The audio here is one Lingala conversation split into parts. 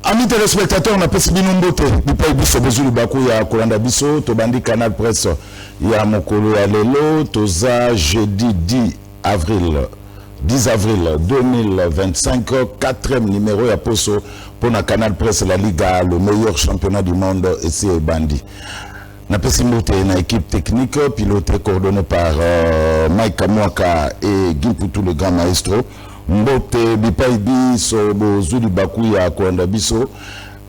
Amis téléspectateurs, on a passé bien nombreux. Du pays biso besoin du bakou ya Kolanda biso, to bandi Canal Presse ya mokolo ya lelo, toza jeudi 10 avril 2025, 4e numéro ya poso pour na Canal Presse la Liga, le meilleur championnat du monde ici et bandi. Na pesi mbote na équipe technique pilotée coordonnée par Mike Kamwaka et Gimputu le grand maestro. Mbote bipai biso bozuli baku ya Kolanda biso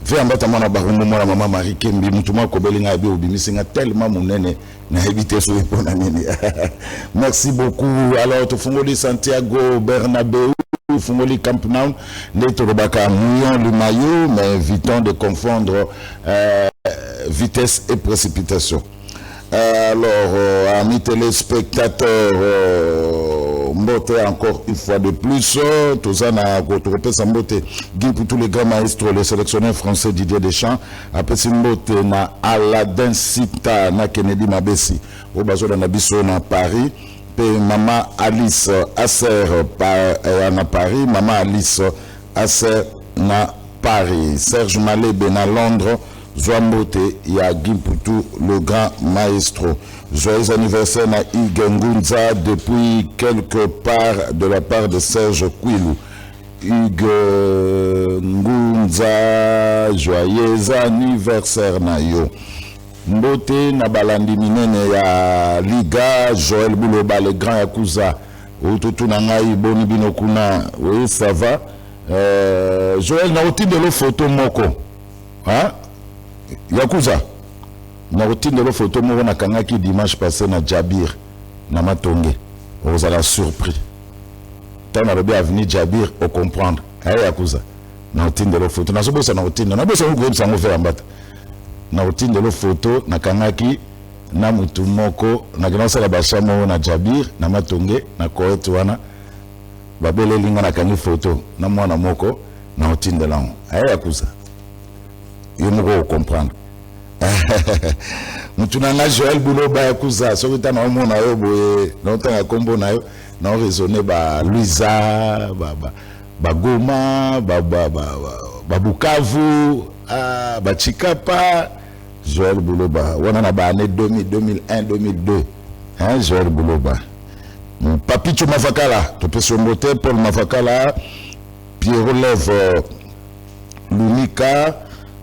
ve ambata mwana barumu mwana mama Marie Kembi mutuma ko belinga bi obimisinga tellement munene na éviter so epona nini. Merci beaucoup. Alors to fungoli Santiago Bernabéu, fungoli Camp Nou, neto robaka million le maillot, mais évitons de confondre vitesse et précipitation. Alors amis téléspectateurs, Mbote encore une fois de plus, Tozana Gotorope Sambote, Guy pour tous les grands maestros, le sélectionneur français Didier Deschamps, après Mbote na Aladdin Sita na Kennedy Mabesi, au bazo na Nabiso na Paris, pe Maman Alice Asser na Paris, Maman Alice Asser na Paris, Serge Malebe na Londres, Zouambote, ya Gimputu, le grand maestro. Joyeux anniversaire na Ngunza depuis quelque part de la part de Serge Kouilou. Ngunza, joyeux anniversaire na yo. Mbote na balandi minene ya Liga, Joël Bouloba, le grand Yakuza. Ototu na ngai boni binokuna, oui ça va. Joël na oti de lo photo moko. Hein? Yakuza na routine de la photo moko na kangaki dimanche passé na Jabir na Matonge. Vous allez surpris. Tant na robe avenue Jabir au comprendre. Ay Yakuza na routine de la photo. Na sobo sa na routine. Na bosa ngwe msango fe ambata. Na routine de la photo na kangaki na mutu moko na ginosa la bashamo na Jabir na Matonge na koetu wana. Babele linga na kangi photo na mwana moko na routine de la. Ay Yakuza. Yo moko comprendre. Mutunanga Joël Bouloba Yakuza so kita na omona yo boye na tanga kombo na yo na raisonner ba Luisa ba Goma ba Bukavu ba Chikapa. Joël Bouloba wana na ba année 2001 2002 hein Joël Bouloba. Papicho Mafakala to peso mbote Paul Mafakala, Pierre Lève Lunika,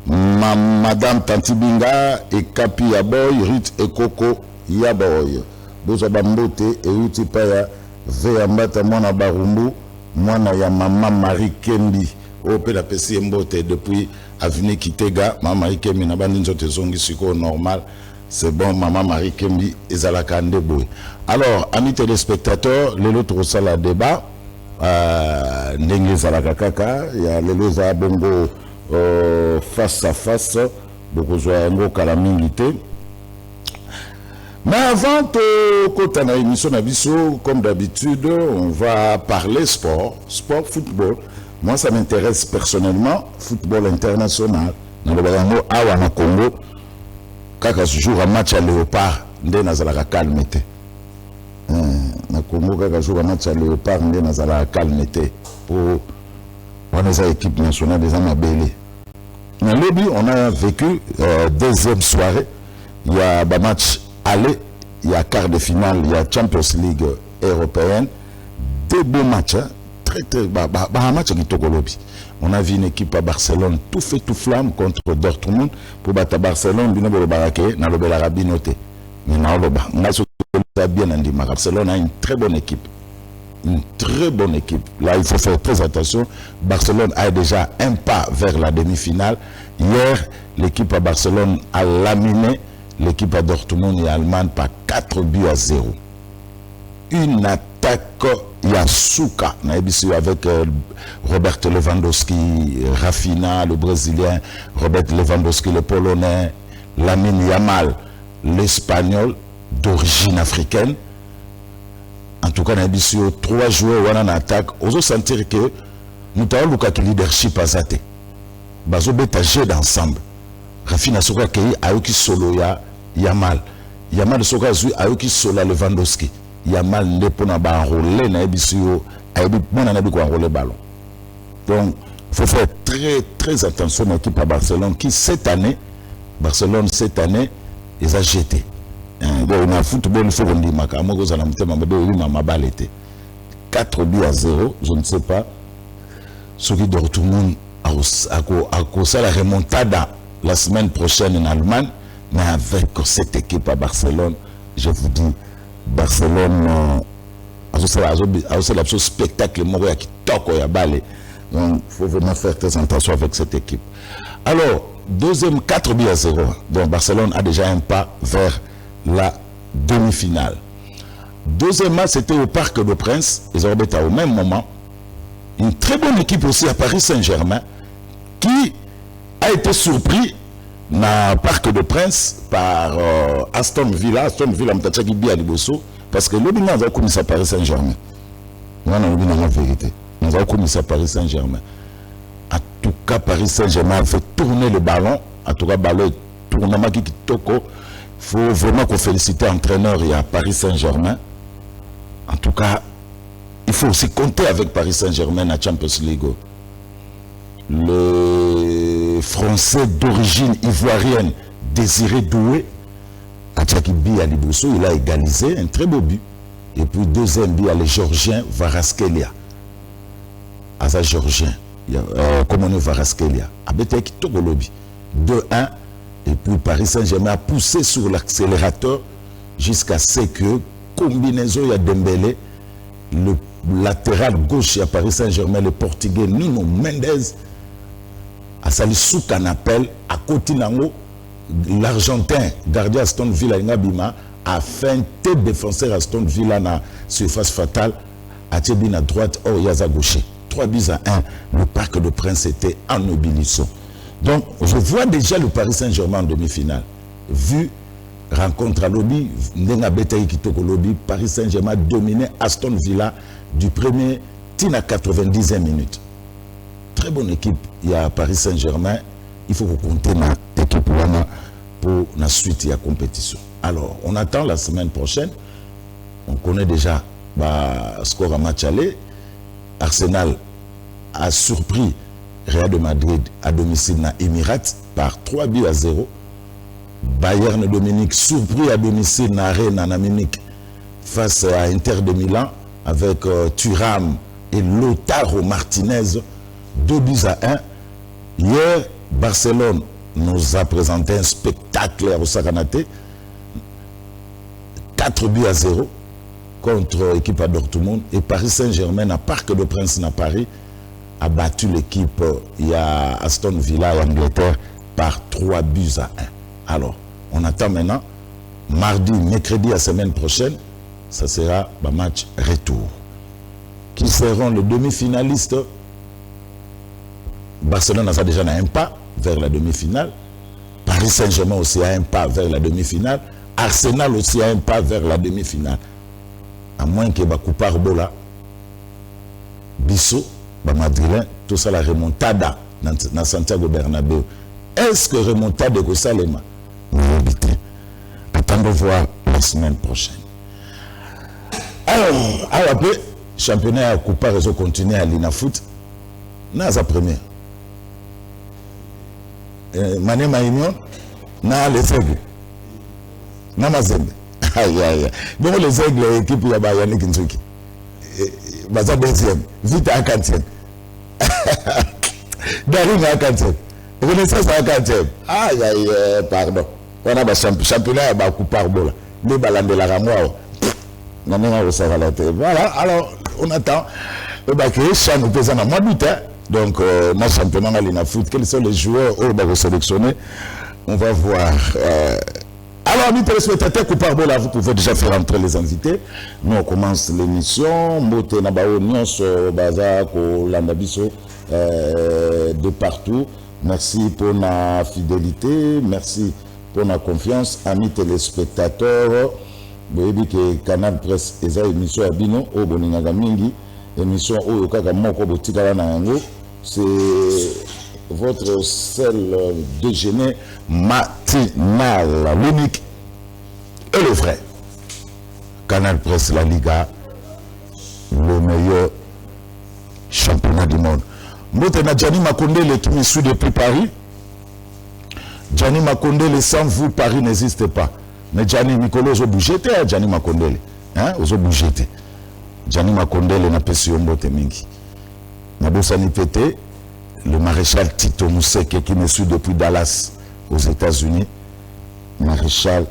Madame Tantibinga et Kapi Yaboy, Ruth et Coco Yaboy. Boza Bambote et Uti Paya Veambata Mwana Barumbu, Mwana ya Maman Marie Kembi. Ope la PC Mbote depuis Avenue Kitega, Maman Marie Kembi na bandi nzote zongi siko normal. C'est bon, Maman Marie Kembi et Zalaka Ndeboy. Alors, amis téléspectateurs, le l'autre salle à débat, Ndenge Zalaka Kaka, il y a le Loza Bongo. Face à face, beaucoup de calamité. Mais avant de la émission d'Abisso, comme d'habitude, on va parler sport, football. Moi, ça m'intéresse personnellement, football international. Dans le Barango, Awana Congo, quand je joue un match à Léopard, ndé nazalaka calmete. Na Congo, quand je joue un match à Léopard, ndé nazalaka calmete. Pour les équipes nationales des Amabélé. Dans le lobby, on a vécu deuxième soirée. Il y a un match aller, il y a quart de finale, il y a Champions League européenne. Deux beaux matchs, hein? Très un match qui est au lobby. On a vu une équipe à Barcelone tout fait tout flamme contre Dortmund pour battre Barcelone. Bino bolo baraké, na lobe l'Arabie noté. Mais na loba, on a bien dit, Barcelone a une très bonne équipe. une très bonne équipe. Là, il faut faire très attention. Barcelone a déjà un pas vers la demi-finale. Hier, l'équipe à Barcelone a laminé l'équipe à Dortmund et Allemagne par 4-0. Une attaque Yasuka, avec Robert Lewandowski, Rafinha, le Brésilien, Robert Lewandowski, le Polonais, Lamine Yamal, l'Espagnol d'origine africaine. En tout cas, nous avons 3 joueurs en attaque. On peut sentir que nous avons le leadership à Zate. Nous avons bétagé d'ensemble. Rafinha Soka Kei Aoki Solo Yamal. Yamal Soka Zui Aoki Solo Lewandowski. Yamal n'est pas enrôlé na ebisio enrôler ballon. Donc il faut faire très attention à l'équipe à Barcelone qui cette année ils ont jeté. Dans le football il faut qu'on dise 4-0, je ne sais pas ce qui doit tout le monde à cause de la remontada la semaine prochaine en Allemagne, mais avec cette équipe à Barcelone, je vous dis Barcelone a ce spectacle qui toque à balai. Donc il faut vraiment faire très attention avec cette équipe. Alors, deuxième 4-0. Donc Barcelone a déjà un pas vers la demi-finale. Deuxième match, c'était au Parc des Princes. Ils ont été au même moment. Une très bonne équipe aussi à Paris Saint-Germain qui a été surpris dans le Parc des Princes par Aston Villa. Aston Villa qui bien à Liboso parce que nous avons connu ça Paris Saint-Germain. Nous avons la vérité. Nous avons connu ça Paris Saint-Germain. En tout cas, Paris Saint-Germain a fait tourner le ballon. En tout cas, le ballon tournement qui toko. Il faut vraiment qu'on félicite l'entraîneur et à Paris Saint-Germain. En tout cas, il faut aussi compter avec Paris Saint-Germain à Champions League. Le Français d'origine ivoirienne Désiré Doué, à Tchakibi à Liboso, il a égalisé un très beau but. Et puis deuxième but, le Georgien Varaskelia. Asa Georgien, comme on est Varaskelia. Abetek Togolobi. 2-1. Et puis Paris Saint-Germain a poussé sur l'accélérateur jusqu'à ce que combinaison à Dembélé, le latéral gauche à Paris Saint-Germain, le portugais Nuno Mendes, à sali sous canapel, à côté nango, l'Argentin, gardien Aston Villa Ngabima, a feinté défenseur Aston Villa na surface fatale, à Tchébine à droite, or Yaza gauche. 3-1, le Parc des Princes était en ébullition. Donc, je vois déjà le Paris Saint-Germain en demi-finale. Vu rencontre à lobby, Paris Saint-Germain dominait Aston Villa du premier tina 90e minute. Très bonne équipe. Il y a Paris Saint-Germain. Il faut compter dans l'équipe pour la suite de la compétition. Alors, on attend la semaine prochaine. On connaît déjà le score à match aller. Arsenal a surpris Real de Madrid à domicile dans Emirates par 3-0. Bayern Dominique surpris à domicile dans Arena en Munich face à Inter de Milan avec Thuram et Lautaro Martinez 2-1. Hier, Barcelone nous a présenté un spectacle au Sakanate 4-0 contre l'équipe à Dortmund et Paris Saint-Germain à Parc des Princes à Paris a battu l'équipe Aston Villa et Angleterre par 3-1. Alors, on attend maintenant, mardi, mercredi, la semaine prochaine, ça sera le match retour. Qui seront les demi-finalistes? Barcelone a déjà un pas vers la demi-finale. Paris Saint-Germain aussi a un pas vers la demi-finale. Arsenal aussi a un pas vers la demi-finale. À moins que Bakoupa Bola, Bissot, Madrilène, tout ça la remontada dans Santiago Bernabéu. Est-ce que remontada de Salema? Attendons voir la semaine prochaine. Alors, après, championnat à Coupa réseau continuer à l'Inafoot. N'a sa première. Mané Maïnion, n'a les aigles. N'a ma zembe. Aïe, aïe. Donc les aigles, l'équipe de Yannick Nzuki. Baza deuxième. Vite à 40e. Daring à 40e. Renaissance à 40e. Aïe, aïe, pardon. On a un championnat à Coupa Arbola. Les ballons de la Ramoa. Voilà, alors on attend. Que Chan nous pèse en mois d'août. Donc, dans le championnat de foot, quels sont les joueurs au bas sélectionnés? On va voir. Alors, amis téléspectateurs, vous pouvez déjà faire entrer les invités. Nous, on commence l'émission. Mote Nabao, Nyonso, Bazak, Landabiso, de partout. Merci pour la fidélité. Merci pour la confiance. Amis téléspectateurs, vous voyez que Canal Presse est une émission à Bino, au Boningaga Mingi, émission au Yokaka Moko Botikala Nango. C'est votre seul déjeuner matinal, l'unique et le vrai. Canal Presse, la Liga, le meilleur championnat du monde. Maintenant, Gianni Makondele qui me suit depuis Paris. Gianni Makondele, sans vous, Paris n'existe pas. Mais Gianni Mikolo, vous bougez, Gianni Makondele. Hein, vous bougez. Gianni Makondele n'a pas su un mingi. Nabosani Pété, le maréchal Tito Mousseke qui me suit depuis Dallas, aux États-Unis. Maréchal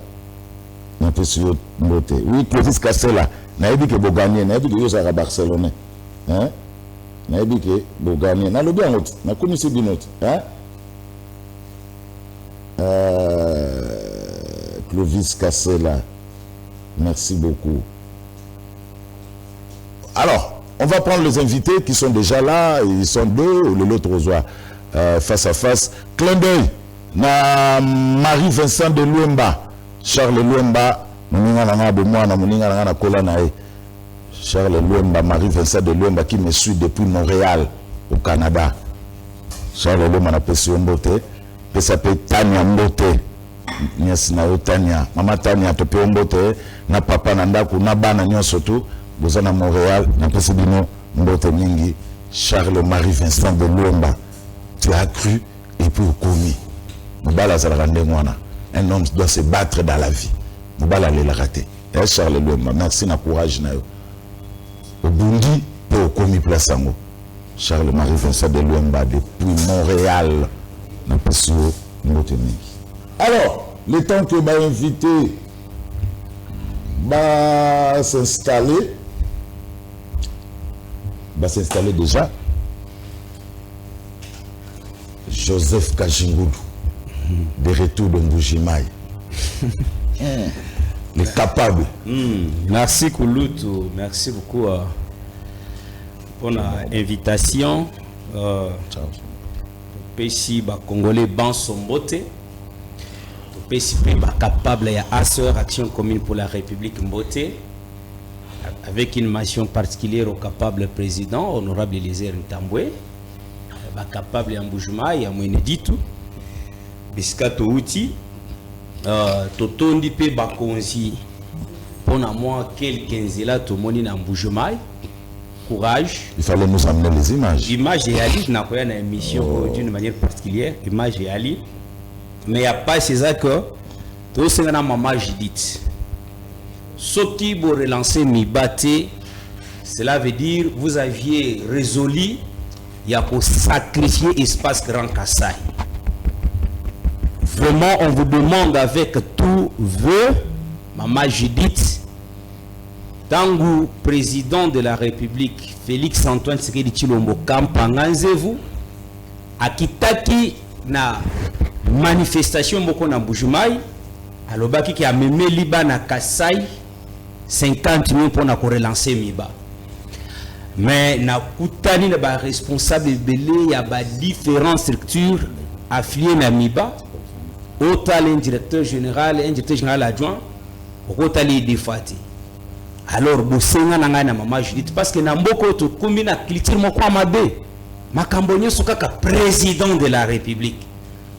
n'a pas su un bote. Oui, Clovis Cassela, n'a dit que vous gagnez, n'a dit que vous êtes à Barcelone. Hein? N'a dit que vous gagnez. N'a le bien, n'a connu ce binot. Hein? Clovis Cassela, merci beaucoup. Alors, on va prendre les invités qui sont déjà là, ils sont deux, l'autre reçoit face à face. Clin d'œil, na Marie-Vincent de Luemba, Charles Luemba, Charles Luemba, Marie-Vincent de Luemba qui me suit depuis Montréal, au Canada. Charles Luemba n'a pas su un beauté, qui s'appelle Tania Mbote. Nias na Tania, Mama Tania, te pe mbote, na papa nandaku, na bana nyonso tu, bozana Montréal, na pesibino mbote mingi, Charles Marie-Vincent de Luemba. Tu as cru et puis commis. Mobala Zarande Mwana. Un homme doit se battre dans la vie. Mobala le raté. Et Charles Luemba, merci na courage na yo. Au Bundi, pour commis place ango. Charles Marie-Vincent de Luemba depuis Montréal, na pesibino mbote mingi. Alors, le temps que m'a invité va s'installer déjà. Joseph Kajingoudou, de retour de Mbujimaï. Le capable. Merci Kouloutou, merci beaucoup pour l'invitation. Ciao. Ici, Congolais ban son beauté. Capable à ASSEUR, Action commune pour la République Mboté, avec une mention particulière au capable président, honorable Élisée Ntambwe, capable à Mboujima, et à Moueneditu, Biscato Outi, Totondi Pe Bakonzi, pour moi, quelques là, tout le monde est en Mboujima, courage. Il fallait nous amener les images. Images et Ali, n'a pas une émission d'une manière particulière, images et Ali. Mais il n'y a pas ces accords. Tout ce que maman Judith. Ce qui vous relancer Mibaté, cela veut dire vous aviez résolu, il y a pour sacrifier l'espace Grand Kassai. Vraiment, on vous demande avec tout vœu, maman Judith, Tangu, président de la République, Félix Antoine Tshisekedi Tshilombo, Kampanganzez-vous, Akitaki na manifestation beaucoup na Mbujimaï, alobaki qui a même Liban na Kassai 50 millions pour na relancer Miba. Mais na kutani na ba responsable belé ya ba différentes structures affiliées na Miba, autant un directeur général adjoint, autant les défati. Alors bosenga nanga na mama Judith parce que na mboko to combina culture moko amabe. Makambonyo sokaka président de la République.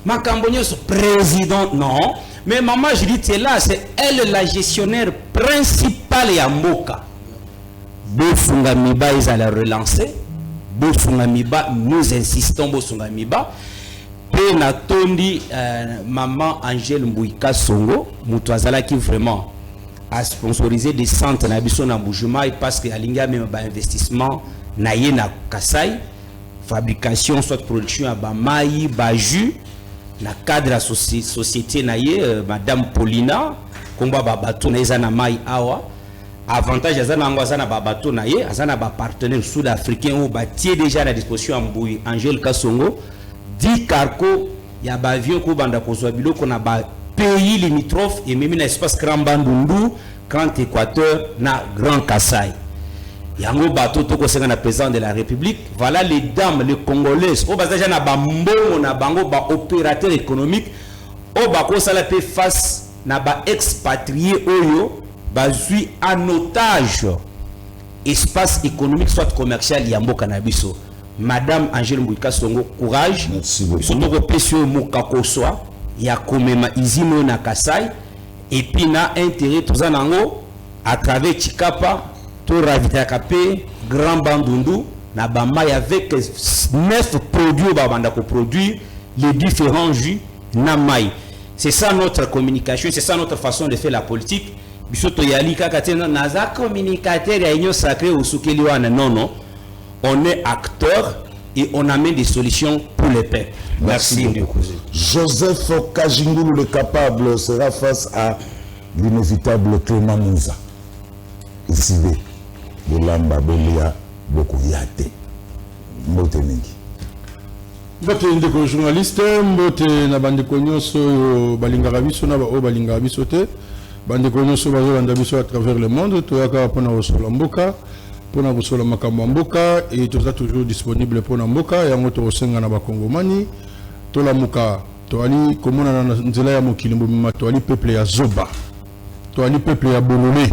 Makambonyo so président non, mais maman Judith est là, c'est elle la gestionnaire principale ya mboka. Bofunga Miba ils allaient relancer. Bofunga Miba nous insistons bofunga Miba. Pe na tondi maman Angèle Mbouika Songo, mutwazala qui vraiment a sponsorisé des centres na biso na Mbujimaï parce que alinga même ba investissement na ye na Kassai, fabrication soit production à ba mai, ba jus na cadre la société na ye madame Paulina komba ba bato na ezana mai awa avantage azana ngo azana ba bato na ye azana ba partenaire sud-africain ou ba tie déjà à la disposition Amboui Angel Kasongo 10 cargo ya ba avion ko banda ko zwa biloko na ba pays limitrophes et même na espace Grand Bandundu, Grand Équateur na Grand Kassai. Yango bato to ko senga na président de la République, voilà les dames les congolaises au basa na ba mbongo na bango ba opérateur économique au ba ko sala pe face na ba expatrié oyo bazui en otage espace économique soit commercial yambo cannabis. Madame Angèle Mbouika Songo, courage. Merci beaucoup. Surtout que Pesio Mokakoswa, ya komema izino na Kasai et puis na intérêt tous anango à travers Chikapa, to Ravitakapé, Grand Bandundu, na bamay avec 9 produits babanda ko produire les différents jus na mai. C'est ça notre communication, c'est ça notre façon de faire la politique. Bisoto yali kaka tena naza communicateur ya union sacrée ou sukeli wana non. On est acteur et on amène des solutions pour les peuples. Merci. Joseph Kajingulu le capable sera face à l'inévitable Clément Mouza. Ici, Bolamba Belia Bokoyate. Mbote mingi. Mbote ndeko journaliste, mbote na bandeko nyonso balingaka biso na ba balingaka biso te. Bandeko nyonso bazolanda biso à travers le monde, toyaka pona osola mboka, pona osola makambo mboka et tout ça toujours disponible pona mboka yango to osenga na bakongomani. Tola muka toali komona na nzela ya mokili mbuma toali peuple ya Zoba. Toali peuple ya Bololé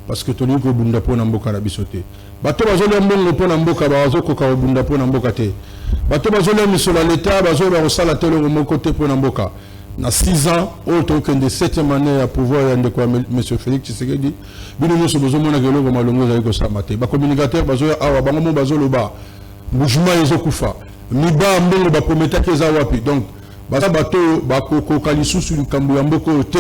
parce que toli ko bunda pona mboka na biso te. Bato bazoli mbongo pona mboka bazoko ka bunda pona mboka te. Bato bazoli misola l'état bazoli ba osala telo moko te pona mboka. Na 6 ans autre que de 7e année à pouvoir ya ndeko monsieur Félix Tshisekedi bino nyonso bozomona ke loko malongo za ko samate ba communicateur bazoya awa bango mo bazoloba mouvement ezokufa miba mbongo ba prometa ke za wapi donc baza bato bakoko kalisusu likambo ya mboko te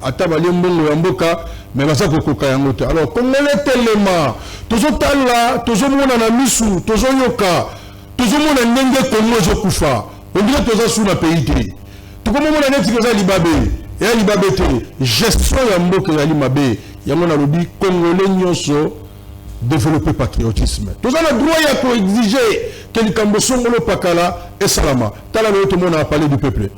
ata bali mbongo ya mboka mais baza kokoka yango te alors congolais telema tozotala tozomona na misu tozoyoka tozomona ndenge Congo ezokufa on dirait toza sous la pays te tout comme on a dit que ça libabé et libabé gestion ya mboka ya limabe yango na lobi congolais nyonso développer patriotisme tout ça le droit ya ko exiger que likambo songolo pakala et salama tala le tout le monde a parlé du peuple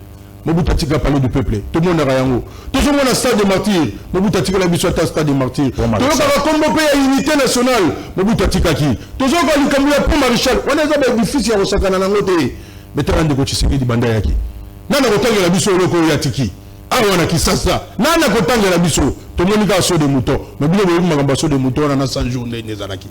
Mobutu Tika parlé du peuple tout le monde a yango tout le monde a stade de martyr Mobutu Tika la biso ta stade de martyr tout le monde a combo pays unité nationale Mobutu Tika ki tout le monde a likambo ya pour maréchal on est à difficile ya osakana na ngote mais tande ko Tshisekedi banda yaki nana kotangela biso loko ya tiki awa na kisasa nana kotangela biso tomoni ka so de mouton mais bilo bo makambo so de mouton na 100 jours nezalaki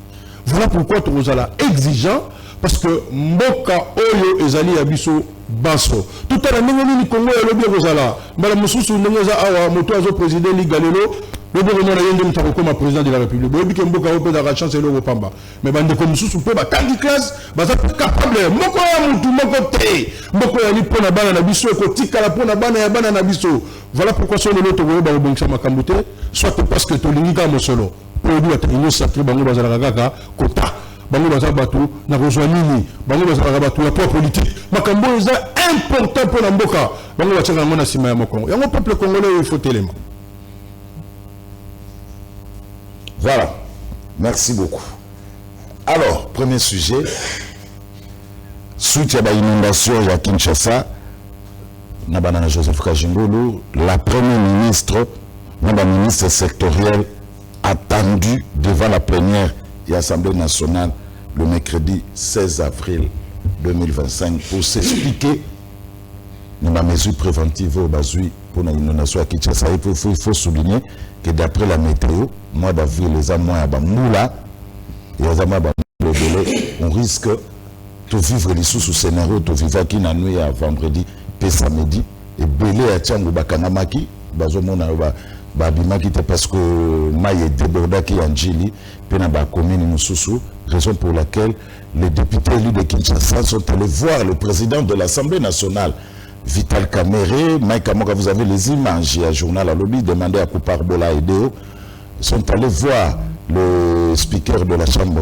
voilà pourquoi tozala exigeant parce que mboka oyo ezali ya biso baso tout à l'heure ni Congo ya lobi kozala mbala mususu ndengeza awa moto azo président li galelo lobi ko mona yende mutako comme président de la République boyebi ke mboka ope da chance lo pamba mais bande ko mususu pe ba tangi classe baza capable moko ya mutu moko te moko ya ni pona bana na biso ko tikala pona bana ya bana na biso voilà pourquoi son loto ko ba bongisa makambo te soit parce que to linga mo solo produit ya union sacrée bango bazala kaka kota bango bazala batu na kozwa nini bango bazala batu ya poids politique makambo eza important pour mboka bango batanga ngona sima ya mokongo yango peuple congolais il faut téléma. Voilà, merci beaucoup. Alors, premier sujet, suite à l'inondation à Kinshasa, Nabana Joseph Kajingulu, la première ministre, la ministre sectorielle, attendue devant la plénière de l'Assemblée nationale le mercredi 16 avril 2025 pour s'expliquer les mesures préventives au Bazui pour l'inondation à Kinshasa. Il faut souligner que d'après la météo, mois d'avril, les amours à Bamoula et les amours à on risque de vivre les sous-scénarios, de vivre qui n'a nuit à vendredi, puis samedi, et belé à Tchangou Bakanamaki, Bazomona Babimaki, parce que Maïe Debordaki Anjili, puis dans la commune Moussoussou, raison pour laquelle les députés élus de Kinshasa sont allés voir le président de l'Assemblée nationale. Vital Kamere, Mike Amoka, vous avez les images, il y a un journal à lobby, demandé à Koupar Bola et Deo, sont allés voir le speaker de la chambre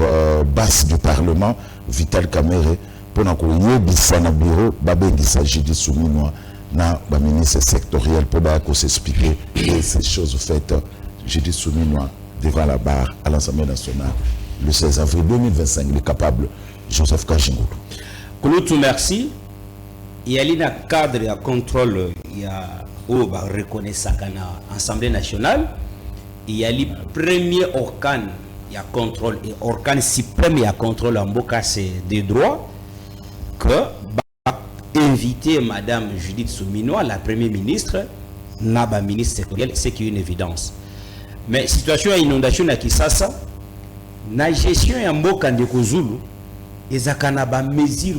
basse du Parlement, Vital Kamere, pour que na bureau, il s'agit de Souminois, na ministre sectoriel, pour s'expliquer et ces choses faites, j'ai dit Souminois, devant la barre à l'Assemblée nationale le 16 avril 2025. Il est capable, Joseph Kachingulu. Kouloutou, merci. Il y a un cadre de contrôle, il y a reconnaissance à l'Assemblée nationale. Il y a le premier organe, il y a contrôle, et organe suprême, il y a contrôle en Boka, c'est des droits que inviter Madame Judith Souminoa, la Première ministre, Naba ministre sectoriel, c'est qui est une évidence. Mais situation d'inondation à Kisasa, la gestion en Boka de Kozulu, et zakanaba mesures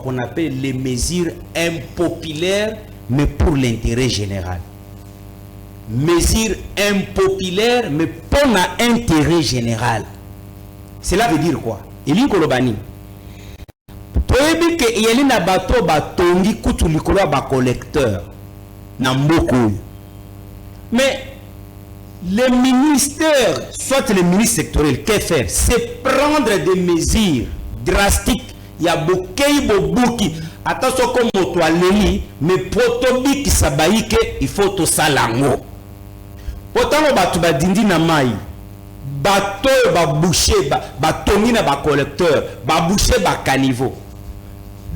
qu'on appelle les mesures impopulaires, mais pour l'intérêt général. Mesures impopulaires, mais pour l'intérêt général. Cela veut dire quoi? Il y a Kolobani. Il y a un bateau qui est collecteur. Mais les ministères, soit les ministres sectoriels, qu'est faire? C'est prendre des mesures drastiques. Il y a beaucoup de attention comme toi mais protobi qui s'abaïque, il faut tout ça lango. Pourtant, on va dindi na mai. Bateau va boucher, batongi na ba collecteur, va boucher ba caniveau.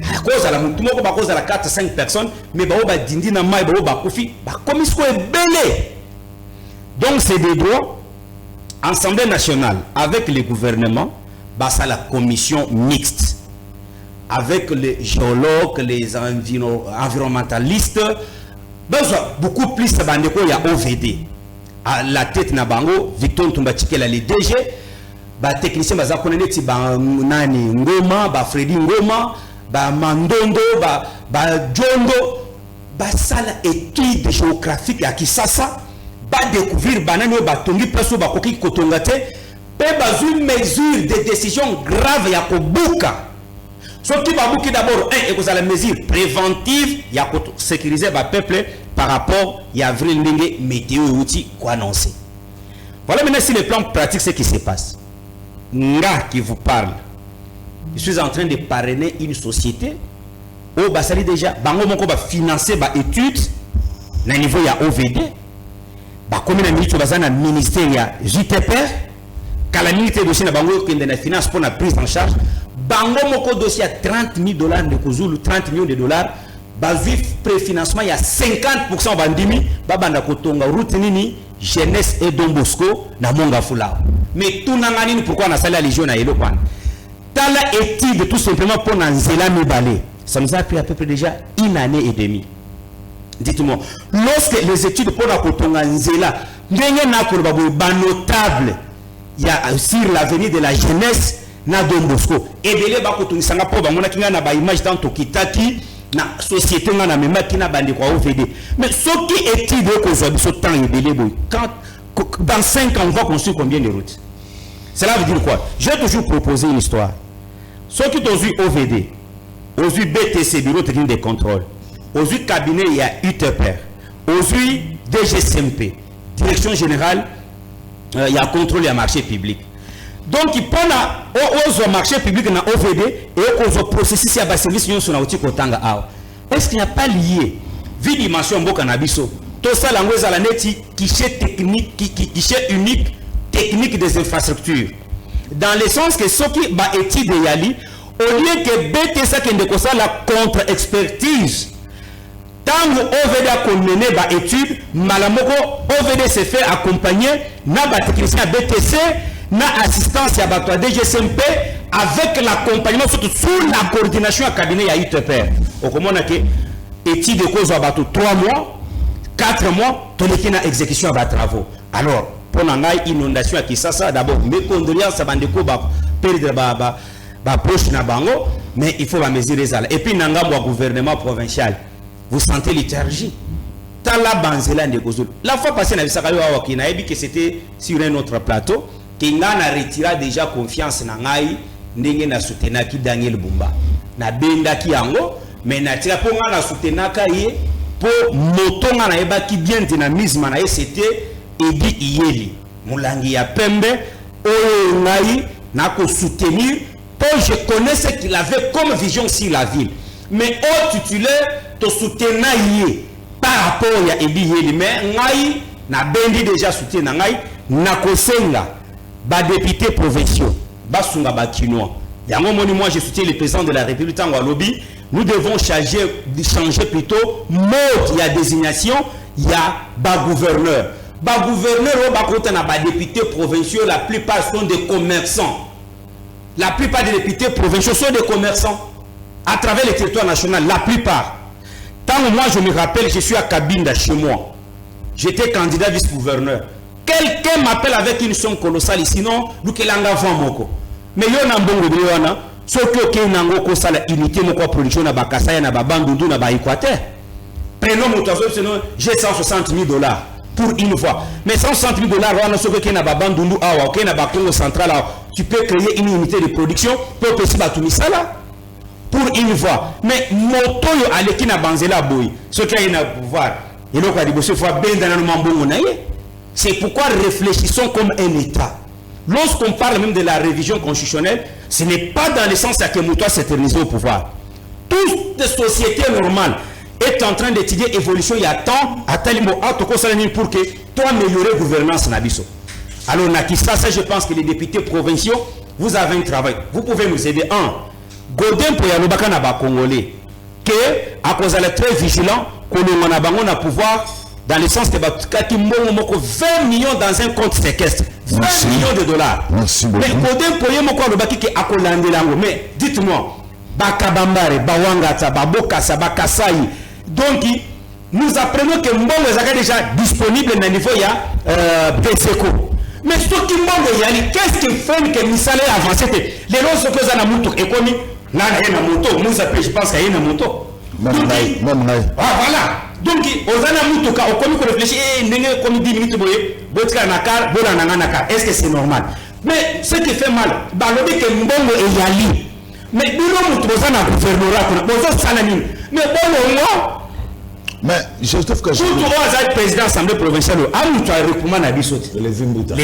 À cause de la tout le monde va cause de la 4-5 personnes, mais va dindi na mai, va koufi, va comme ce est belé. Donc c'est des droits. Assemblée nationale avec le gouvernement, bah ça la commission mixte avec les géologues, les environnementalistes, beaucoup plus il y a OVD. À la tête na bango, Victor Ntumbatike la le DG, ba technicien ba zakonene ti ba nani Ngoma, ba Freddy Ngoma, ba Mandondo, ba Jondo, ba sala étude géographique ya Kisasa, ba découvrir banani ba tongi place ba koki kotongate, pe ba une mesure de décision grave ya kobuka. Ce qui va bouquer d'abord, et vous avez la mesure préventive, il y a sécuriser le peuple par rapport à avril ndenge météo outil quoi annoncer. Voilà maintenant si le plan pratique ce qui se passe. Nga qui vous parle. Je suis en train de parrainer une société où basali déjà bango moko ba financer ba études na niveau ya OVD. Ba commune ministre bazana ministère ya JTPR, kala ministère dossier na bango qui na finance pour la prise en charge. Bango moko dossier à $30 000 de Kozulu, 30 millions de dollars. Bazif préfinancement, il y a 50% bandimi. Babanda kotonga route nini, jeunesse et Don Bosco, na monga fula. Mais tout n'angani pourquoi on a salé à Légion à Elopan. Tala étude tout simplement pour Nanzela Mibale. Ça nous a pris à peu près déjà 1 année et demie. Dites-moi, lorsque les études pour la kotonga Nzela, n'y'a na kolbabu notable, il y a sur l'avenir de la jeunesse. Na Don Bosco et belé ba ko tunisanga po bango na kinga na ba image dans Tokitaki na société na mema kina bandi kwa OVD mais ce qui étude ko zo biso temps et belé boy quand dans 5 ans on va construire combien de routes? Cela veut dire quoi? J'ai toujours proposé une histoire. Ceux qui ont eu OVD, ont eu BTC bureau technique de contrôle, ont eu cabinet il y a UTPR, ont eu DGCMP, direction générale il y a contrôle et marché public. Donc, il prend au marché public dans OVD et au processus à service sur la est-ce qu'il n'y a pas lié vie dimension de cannabis tout ça l'anglais à la net guichet technique guichet unique technique des infrastructures dans le sens que ce qui va étudier yali au lieu que BT ça qui est la contre-expertise tant que OVD a conmené ba étude malamoko OVD s'est fait accompagner na ba technicien BTC na assistance à la DGCMP avec l'accompagnement surtout sous la coordination à cabinet à UTPR. Au comment on a que étude de cause à 3 mois, 4 mois, tout le na exécution à travaux. Alors, pour une inondation à Kisasa, d'abord, mes condoléances à Bandeko, perdre ba poche na bango, mais il faut la mesurer ça. Et puis, nanga au gouvernement provincial, vous sentez l'énergie. Tala Banzela de Kozul. La fois passée, on a vu que c'était sur un autre plateau. Kinga na retira déjà confiance na ngai ndenge na soutenaki Daniel Bumba na benda ki yango mais na tira po nga na soutenaka ye po motonga na ebaki bien dynamisme na c'était Edi Iyeli mulangi ya pembe oyo ngai na ko soutenir po je connais ce qu'il avait comme vision sur la ville mais au titulaire to soutenir ye par rapport à Edi Iyeli mais ngai na bendi déjà soutien na ngai na kosenga ba député provinciaux basunga ba kinois yango moni moi je soutiens le président de la République tango lobby nous devons changer plutôt mode il y a désignation il y a ba gouverneur ou ba kota na ba députés provinciaux la plupart sont des commerçants. La plupart des députés provinciaux sont des commerçants à travers le territoire national, la plupart. Tant que moi je me rappelle, je suis à Cabinda chez moi. J'étais candidat vice-gouverneur. Quelqu'un m'appelle avec une somme colossale, sinon, nous que l'anga vend moko. Mais il y a un bon gouvernement, ce que y a un gros la unité de production na bakasaya na babandundu na ba Équateur. Prenons mon toison, sinon j'ai 160 000 $. Pour une fois. Mais 160 000 $, on a sauvé qu'il y a un babandundu awa, qu'il y a un Congo central awa. Tu peux créer une unité de production pour que tu ça là. Pour une fois. Mais moto yo aleki na banzela boy. Ce qui a un pouvoir. Et donc a dit ce fois ben dans le mambo naye. C'est pourquoi réfléchissons comme un État. Lorsqu'on parle même de la révision constitutionnelle, ce n'est pas dans le sens que Moutoua s'éternise au pouvoir. Toute société normale est en train d'étudier l'évolution il y a temps à tel mot pour que toi améliorer la gouvernance nabiso. Alors Nakissa, ça je pense que les députés provinciaux, vous avez un travail. Vous pouvez nous aider. Godin pour Yanobaka na ba Congolais que à cause d'être très vigilant que nous avons un pouvoir dans le sens que 20 millions dans un compte séquestre 20 millions de $. Merci beaucoup. Mais Godin pour Yanobaka qui a colandé lango. Mais dites-moi Bakabambare, Bawangata, Babokasa, Bakasai. Donc nous apprenons que Mbongo est déjà disponible dans le niveau PCCO. Mais ce qui Mbongo qu'est-ce qui fait que Missalé avance? Les lois sont que ça n'a moto et comme je pense qu'il y a une moto. Ah voilà. Donc on réfléchit, comme 10 minutes, est-ce que c'est normal? Mais ce qui fait mal, c'est que Mbongo est yali. Mais nous avons un gouvernorat, mais mais je trouve que tout le monde est président de l'Assemblée provinciale, tu as recommandé à Bissot. les Vimbuta.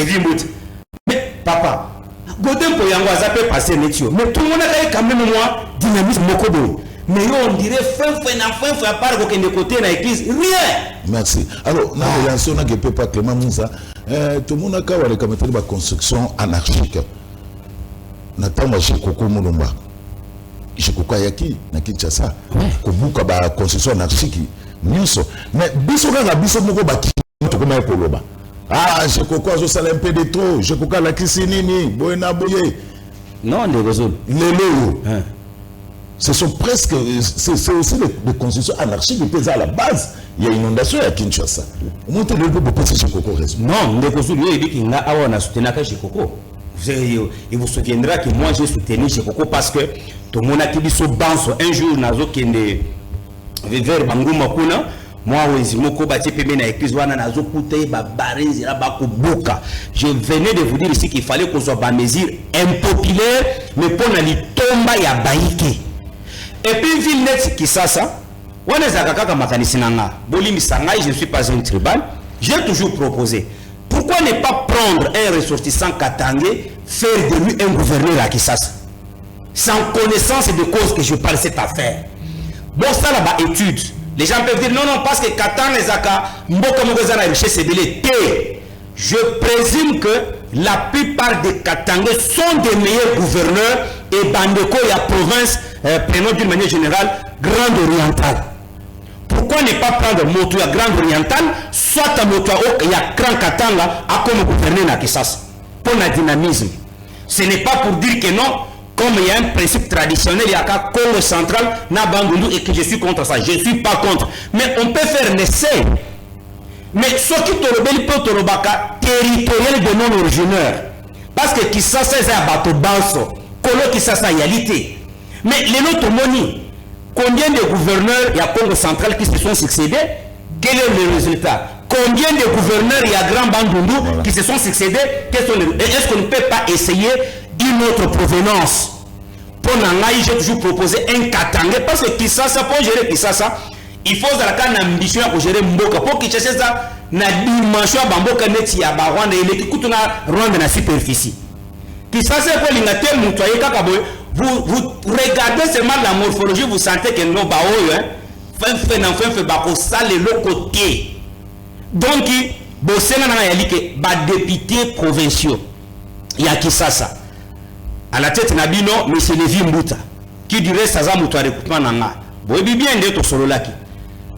Mais papa, Godin pour Yango a zappé passer Netio. Mais tout le monde a quand même moi dynamisme Mokobo. Mais on dirait fin à part de côté dans l'église, rien. Merci. Alors, dans la relation avec Papa Clément Moussa, tout le monde a quand même une construction anarchique. Natama Chekoko Moulumba. Chekoko Yaki, na Kinshasa. Kobuka ba construction anarchique. Mais bisoka na biso moko baki to koma ekoloba. Ah, Chekoko azo sala un peu de trop. Chekoko la kisinini, boyena boye. Non, les réseaux. Ce sont presque, c'est aussi des constructions anarchiques qui étaient à la base. Il y a une inondation à Kinshasa. Au moins, tu ne peux pas se Chekoko raison. Non, les constructions, il dit qu'il y a un soutien à Chekoko. Il vous souviendra que moi j'ai soutenu Chekoko parce que tout le monde a dit que un jour, nazo kende vers Bangu Makuna, moi Wenzimoko bati pembe na église wana nazo kuté ba barenzi la ba kubuka. Je venais de vous dire ici qu'il fallait qu'on soit ba mesure impopulaire mais pour na litomba ya baïke. Et puis ville net Kisasa, wana zakaka makanisi nanga. Bolimi sangai, je ne suis pas un tribal, j'ai toujours proposé. Pourquoi ne pas prendre un ressortissant katangé, faire de lui un gouverneur à Kisasa? Sans connaissance de cause que je parle cette affaire. Bon, ça là-bas, étude. Les gens peuvent dire non, parce que Katang et Zaka, Mboka Mogozana et Sebele, je présume que la plupart des Katangais sont des meilleurs gouverneurs et Bandeko et la province, prenons d'une manière générale, Grande Orientale. Pourquoi ne pas prendre Moto à Grande Orientale, soit à Moto et à Grand Katanga, à comme gouverneur à Kisasa, pour le dynamisme. Ce n'est pas pour dire que non. Comme il y a un principe traditionnel, il y a qu'un Congo central, Nabandundu, et que je suis contre ça. Je ne suis pas contre. Mais on peut faire un essai. Mais ce qui est territorial de non-originaire. Parce que Kisasa, c'est un bateau banso. Kolo Kisasa, réalité. Mais les autres moni, combien de gouverneurs il y a Congo central qui se sont succédés? Quel est le résultat? Combien de gouverneurs il y a Grand Bandundu qui se sont succédés? Est-ce qu'on ne peut pas essayer une autre provenance? Pour Nangaï, j'ai toujours proposé un Katangé parce que Kisasa, pour gérer Kisasa, il faut une ambition pour gérer Mboka. Pour qu'il cherche ça, na dimension Bamboka neti ya Barwanda, il est tout Rwanda na superficie. Kisasa, pour l'ingater, vous regardez seulement la morphologie, vous sentez que non, ça le côté. Donc, bosenga na yalike ba députés provinciaux ya Kisasa à la tête nabino monsieur Levi Mbuta qui du reste aza muto recrutement nanga boyebi bien ndeto solo laki.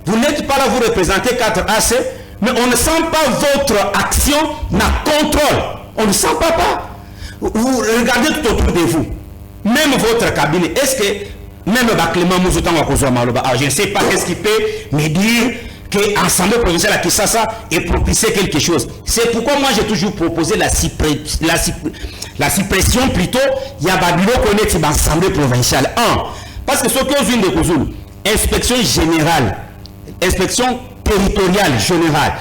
Vous n'êtes pas là, vous représentez 4 AC, mais on ne sent pas votre action na contrôle. On ne sent pas. Vous regardez tout autour de vous. Même votre cabinet. Est-ce que même Clément Mouzoutan va causer Maloba? Je ne sais pas qu'est-ce qui peut me dire que l'Assemblée provinciale à Kisasa est propulsé quelque chose. C'est pourquoi moi j'ai toujours proposé la suppression plutôt. Il y a Babilo connaît l'Assemblée provinciale. Parce que ce que vous de Kouzoul, inspection générale. Inspection territoriale générale.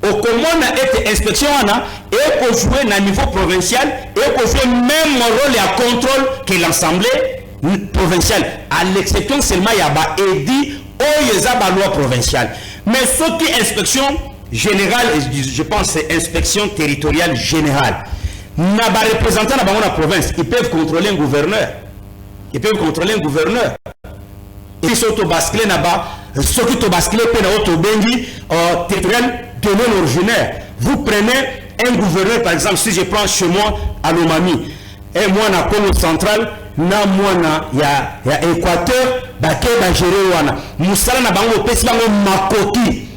Au commun a été inspection et pour jouer à niveau provincial et pour jouer même rôle et à contrôle que l'Assemblée provinciale. À l'exception seulement il y a pas édit ou il y a la loi provinciale. Mais ce qui est inspection générale, je pense c'est inspection territoriale générale. N'a pas représentant dans la province, ils peuvent contrôler un gouverneur. Et surtout basculer là-bas. Ce qui te bascule territorial de non originaire. Vous prenez un gouverneur, par exemple, si je prends chez moi à Lomami, et moi na Congo central, na moi il y a Équateur, baké ba gérer wana. Musala na bango pesi bango makoti.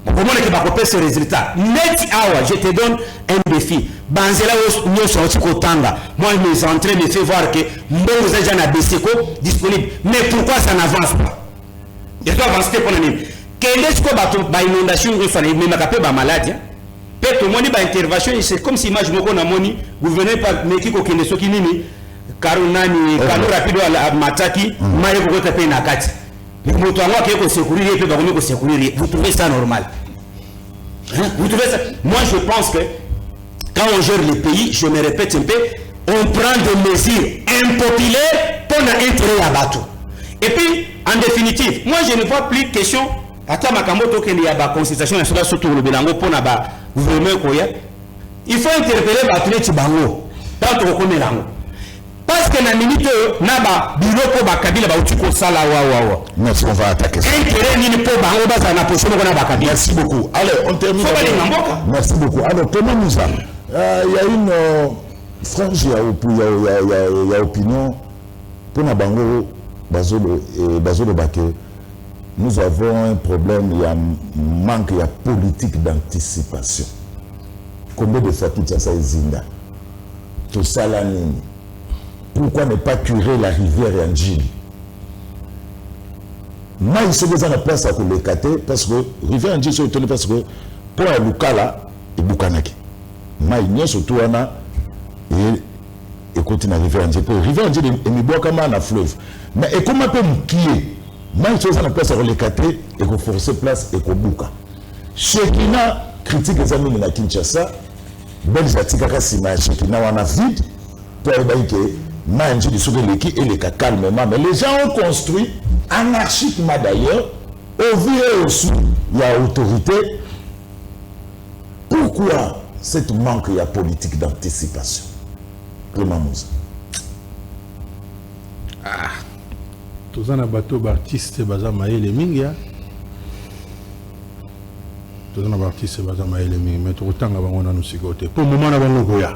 Comment est-ce que va ce résultat? Net hour, je te donne un défi. Banzela nous sorti kotanga. Moi mes entrées me fait voir que mbongo za jana beseko disponible. Mais pourquoi ça n'avance pas? Je dois avancer pour nous. Quelle est-ce que la inondation est maladie? Peut-être que intervention, c'est comme si je me dis gouverneur par Mekiko Keneso Kinini, Karunani, Kano Rapido à Mataki, Maïko Tapé Nakati. Vous trouvez ça normal? Vous trouvez ça? Moi je pense que quand on gère le pays, je me répète un peu, on prend des mesures impopulaires pour l'intérêt à bateau. Et puis, en définitive, moi je ne vois plus de question. Attends, il y a la consultation nationale sur le Bélango pour le gouvernement. Il faut interpeller les Tibango. Tant que vous connaissez l'ango. Parce que dans la minute, il y a un bureau pour la Kabila, il y a un sala. Merci, on va attaquer ça. Merci beaucoup. Alors, on termine. Merci beaucoup. Alors, comment nous allons? Il y a une frange, il y a opinion pour la Bango. Nous avons un problème, il y a un manque, il y a politique d'anticipation. Combien de fois tout ça est zinda? Tout ça là, pourquoi ne pas curer la rivière Yandjili? Moi, il se met en place à Koulekate parce que rivière Yandjili est étonnée parce que pour la Lukala et Bukanaki. Moi, il y a surtout un et continue à rivière Yandjili. Rivière Yandjili est mis comme un fleuve. Mais et comment peut me quier? Moi, je suis en place à Koulekate et qu'on force place et qu'on bouka. Chekina critique les amis de Kinshasa. Belgique Sima Chekina wana vide. Pour dire que Manji du Soubeleki et les calmement. Mais les gens ont construit anarchiquement d'ailleurs. Au vu et au sud, il y a autorité. Pourquoi cette manque il y a politique d'anticipation? Clément Moussa. Tous les bateaux d'artistes bazama et les mingia. Tous les artistes bazama et les mingia. Mais tout le temps on a nous sigoté. Pour le moment on a nous goya.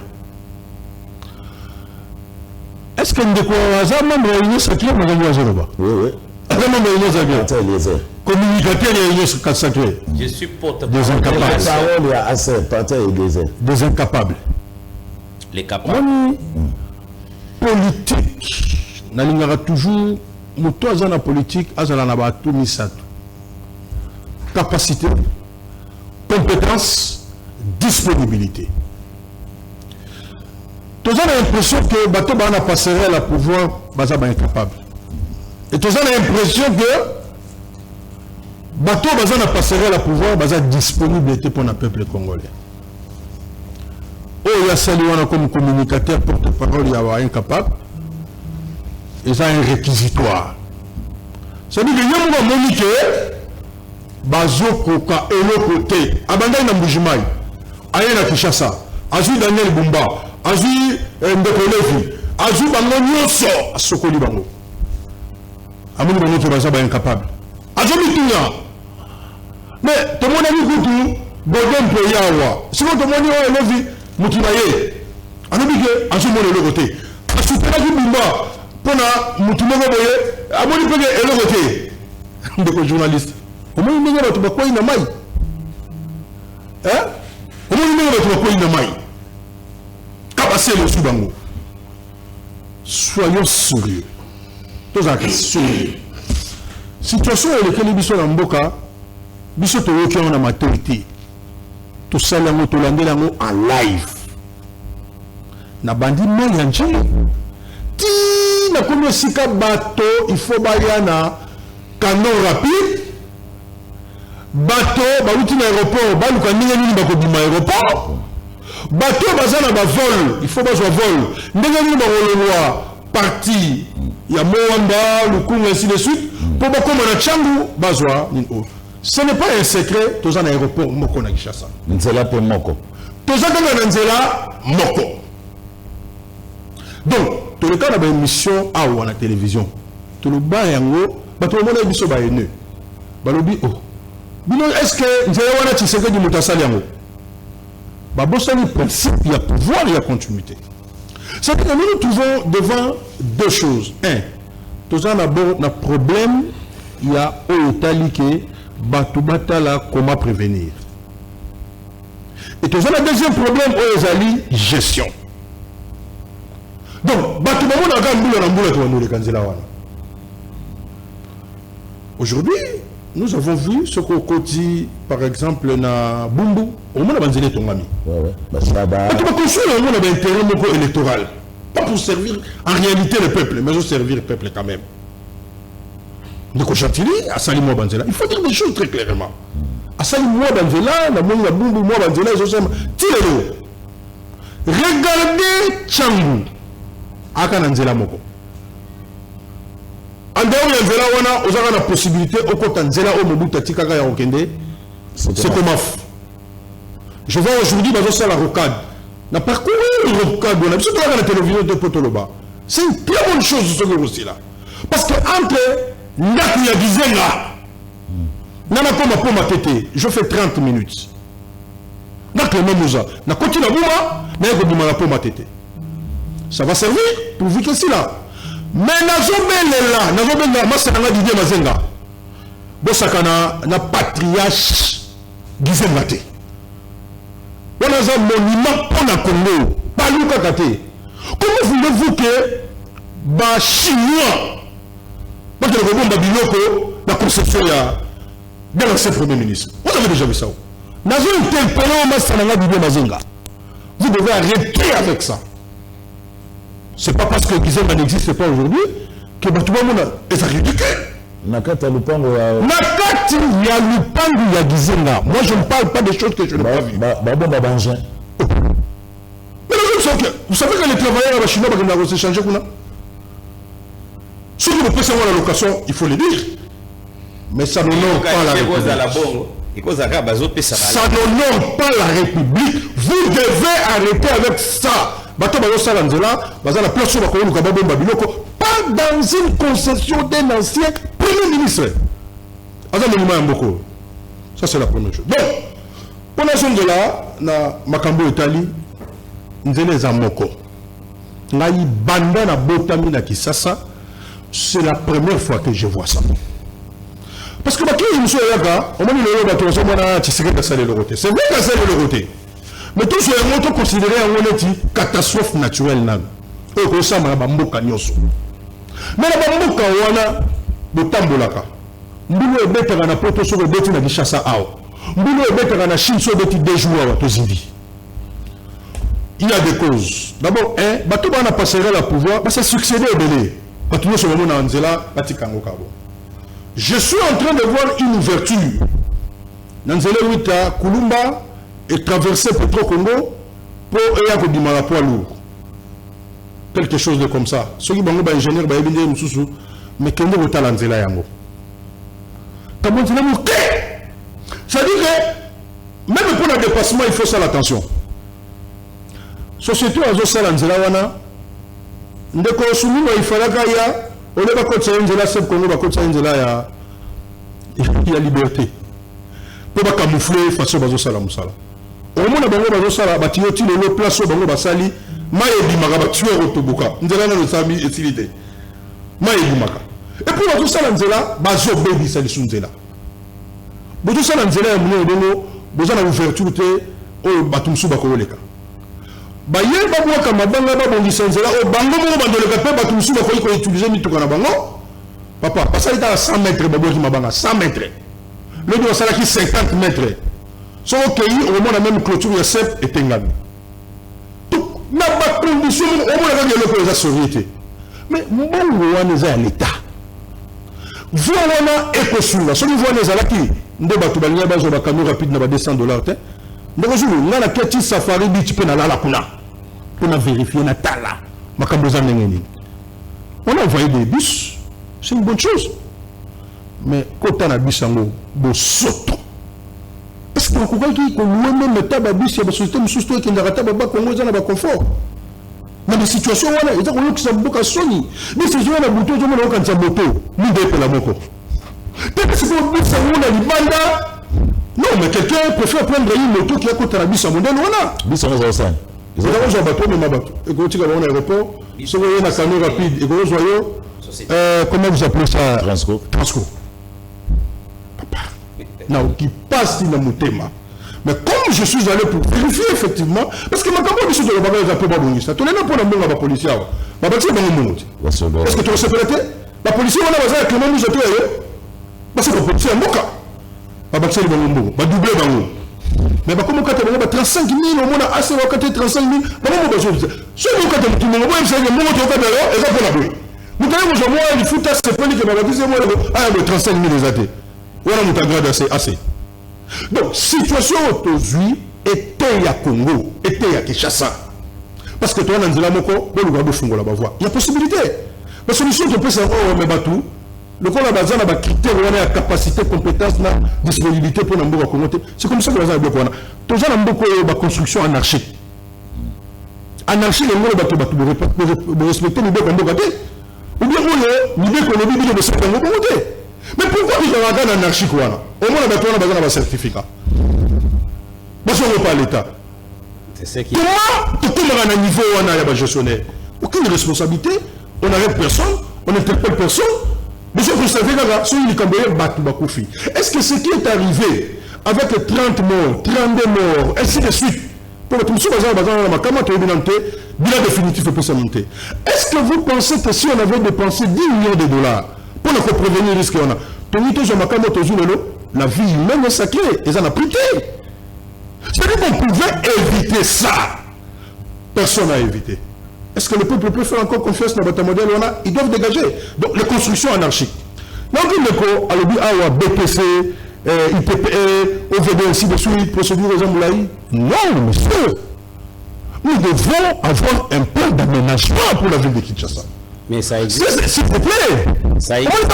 Est-ce que nous découvrons membre de l'Union sacrée ou de l'Union? Oui, oui. Membre de l'Union sacrée. Communicateur de l'Union sacrée. Je supporte des incapables. Parole à assez, des incapables. Les capables. Politique. Nous avons toujours, nous tous en politique, nous avons tout mis ça. Capacité, compétence, disponibilité. Tous ont l'impression que le bateau va passerelle à pouvoir, va incapable. Et tous ont l'impression que le bateau va passerelle à pouvoir, va disponibilité pour le peuple congolais. Oh, il y a celui comme communicateur, porte-parole, il y a incapable. Et ça un réquisitoire. C'est-à-dire que nous avons moniqué, Bazo Koka et le côté, Abandai Nambujimai, Ayana Kishasa, Azu Daniel Bumba, Azu Ndekolevi, Azu Bango Nyoso, Sokoli Bango. Amouni Bango qui va incapable. Azu Mitunya. Mais tout le monde a vu que Godem Poyawa. Si vous demandez où est le vie, Moutimaye. Anobike, en ce moment, le côté. A soutenir du Bimba, pour Moutimaye, à mon niveau, et le côté. De journaliste. Au moins, il n'y a pas de maille. Hein? Au moins, il n'y a pas de maille. Capacé le Soudango. Soyons sérieux. Tous en sérieux. Situation dans laquelle nous sommes en Boka, nous sommes en maturité. Tout ça, nous sommes en live. Na bandi mayanji. Ti na kono sika bateau, il faut bayana canon rapide. Bateau, baouti na aéroport, baluka nini bakobima aéroport. Bateau bazana ba vol, il faut bazwa vol. Ndenge nini bakololwa parti ya Moamba, Lukunga ainsi de suite. Pour bakoma na changu bazwa nini. Ce n'est pas un secret, tous en aéroport moko na Kinshasa. Nzela pe moko. Tous en nzela moko. Donc, tout le cas de l'émission à la télévision, tout le bas yango, tout le monde a dit ba ene. Balobi oh. Bino est-ce que nzela wana tseke di mutasali yango? Ba bosani principe, il y a pouvoir, il y a continuité. C'est que nous nous trouvons devant deux choses. Un, tous en d'abord un problème, il y a au Italie Batala comment prévenir. Et tous en a deuxième problème aux alliés gestion. Donc, aujourd'hui, nous avons vu ce qu'on dit, par exemple, na Bumbu, au moins on a ton ami. Tu vas construire un intérêt électoral. Pas pour servir en réalité le peuple, mais pour servir le peuple quand même. Donc, Chantilly, à Salimo Banzela, il faut dire des choses très clairement. À Salimo Banzela, la Bumbu Banzela, ils ont tiré. Regardez Tchangou. Aka Nzela moko. Andao ya Nzela wana ozaka na possibilité okota Nzela o Mobutu tikaka ya okende. C'est comme af. Je vois aujourd'hui bazo sala rocade. Na parcouru rocade on a surtout la télévision de Potoloba. C'est une très bonne chose ce que aussi là. Parce que entre Ndaku ya Gizenga nana koma poma tete, je fais 30 minutes. Donc le même Mouza, na continue na buma, na yeko bima na poma tete. Ça va servir pour vous que c'est là. Mais Nazobela, Masanga Didier Mazenga. Bosakana, na patriarche Gizenga te. On a un monument pour la Congo, pas Luka Kate. Comment voulez-vous que les Chinois, parce que le Congo Babiloko, la conception de l'ancien Premier ministre, vous avez déjà vu ça. Nazo interpellé Masanga Didier Mazenga. Vous devez arrêter avec ça. C'est pas parce que Gizenga n'existe pas aujourd'hui que Batouamona est ridicule. Nakata Lupango Nakati ya Lupango ya Gizenga. Moi je ne parle pas des choses que je n'ai pas vues. Babon Babangin. Mais vous savez que les travailleurs à la Chinois vont s'échanger. Ceux qui ne peuvent savoir la location, il faut le dire. Mais ça n'honore pas la République. Ça n'honore pas la République. Vous devez arrêter avec ça. Pas dans une concession d'un ancien Premier ministre. Ça c'est la première chose. Donc, pour la zone de là, na Makambo Italie, Nzele Zamoko. Ngai banda na botami na Kisasa, c'est la première fois que je vois ça. Parce que Baki Yimso Yaga, on m'a dit le bateau, on m'a dit que c'est le roté. C'est vrai que c'est le roté. Mais tout ce qui est considéré une catastrophe naturelle. Et que ça m'a bamboka nyoso. Mais la bamboka wana botambolaka. Mbilo ebetaka na poto so beti na Kinshasa ao. Mbilo ebetaka na Chine so beti déjouer wa tozindi. Il y a des causes. D'abord, bato bana passerait le pouvoir, c'est succéder au belé. Bato no so na Nzela batikango kabo. Je suis en train de voir une ouverture. Nzela Wita Kulumba et traverser Petro Congo pour Eyako Dimara poids lourd. Quelque chose de comme ça. Ceux qui sont ingénieurs, mais qui ont des talents de la yango. C'est-à-dire que même pour le dépassement, il faut ça l'attention. Société a ça l'anzela wana. Ndeko sumi wa ifaraka ya ole ba kotsa nzela seb Congo ba kotsa nzela ya liberté. pour camoufler façon bazo sala musala. Au moment bango bazo sala batioti le place bango basali mayebi maka batuer otoboka. Nzela na sami utilité. Mayebi maka. Et pour bazo sala nzela bazo bebi sali sunzela. Bazo sala nzela ya muno bongo boza na ouverture te o batumsu bakoleka. Ba ye ba boka mabanga ba bongisa nzela o bango mo bandoleka pe batumsu bakoliko utiliser mituka na bango. Papa, parce qu'il est à 100 mètres, Baboki Mabanga, 100 mètres. Le doigt salaki 50 mètres. Son pays, au moment de la même clôture, il y a 7 et Tengami. Tout, n'a pas de condition, au moins il y a le pays de la société. Mais, mon on est à l'État. Vous, on a éco-sous, celui vous, on est à la qui, nous devons aller à la camion rapide, nous avons $200. Nous avons la quête safari, tu peux aller à la Kuna. Pour vérifier, on a tala. On a envoyé des bus. C'est une bonne chose. Mais quand on a bu ça, on saute. Parce qu'on croit qu'il y a même le tabac, il y a des sociétés qui ont des tabac, qui ont des confort. Dans des situations, il y a des gens qui sont beaucoup à Sony. Mais ces gens qui ont des motos, ils ont des motos. Nous devons la moto. Peut-être que c'est pour nous, ça on a des bandas. Non, mais quelqu'un préfère prendre une moto qui a côté la bus à mon don. Voilà. Bus à mon don. Ils ont un bateau, mais ma bateau. Et quand tu vas à l'aéroport, si vous avez un camion rapide, et que vous voyez, comment vous appelez ça? Transco. Transco. Papa. Non, qui passe dans mon thème. Mais comme je suis allé pour vérifier effectivement, parce que ma campagne de la bagage est un peu baboniste. Tu n'es pas pour la police. Est-ce que tu recevais la police? On a besoin que nous nous étions. Parce que la police est un moka. La police est un moka. La double est un moka. Mais comment quand tu as 35 000, au moins assez quand tu as 35 000, comment on va faire ça? Ce que tu as dit, on va essayer de monter au cadre et ça peut la brûler. Nous avons aujourd'hui il faut que c'est pas que ma bâtisse moi le 35 000 les athées. Voilà mon grade assez. Donc situation aujourd'hui était à Congo, était à Kinshasa. Parce que toi dans la moko, on va faire la voie. Il y a possibilité. La solution tu peux savoir mais batou. Le corps a besoin de critères, on a la capacité, compétence, la disponibilité pour nous commenter. C'est comme ça que nous avons besoin. Tous les gens ont construction anarchique. Anarchique, les gens doivent respecter les gens. Ou bien l'idée qu'on a dit de se faire remonter. Mais pourquoi ils ont un anarchique? Au moins, on a besoin d'un certificat. Parce qu'on n'est pas l'État. Comment on a un niveau où on a un gestionnaire? Aucune responsabilité, on n'arrête personne, on n'interpelle personne. Mais je vous savez, est-ce que ce qui est arrivé avec 30 morts, 32 morts, ainsi de suite, pour tout ce bilan définitif peut se monter. Est-ce que vous pensez que si on avait dépensé $10 millions pour ne prévenir le risque qu'on a, la vie humaine est sacrée, et ça n'a plus été. C'est-à-dire qu'on pouvait éviter ça. Personne n'a évité. Est-ce que le peuple peut faire encore confiance dans votre modèle? Ils doivent dégager. Donc, les constructions anarchiques. Donc, il y a BPC, IPPE, OVD, ainsi de suite, procédure aux Amoulaï. Non, monsieur. Nous devons avoir un plan d'aménagement pour la ville de Kinshasa. Mais ça existe. S'il vous plaît. Ça existe.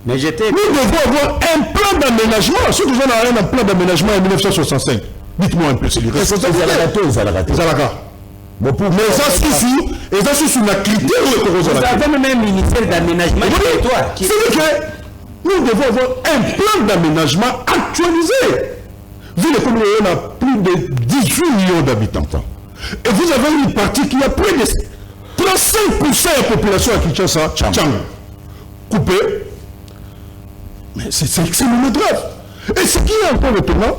Mais j'étais. Nous devons avoir un plan d'aménagement. Ceux qui ont un plan d'aménagement en 1965. Dites-moi un peu, c'est les responsabilités. Mais ça suffit, et ça suffit la critère où vous avez même un ministère d'aménagement territoire. C'est que nous devons avoir un plan d'aménagement actualisé. Vu que nous avons plus de 18 millions d'habitants. Et vous avez une partie qui a plus de 35% de la population à Kinshasa, coupé. Mais c'est extrêmement grave. Et ce qui est encore étonnant,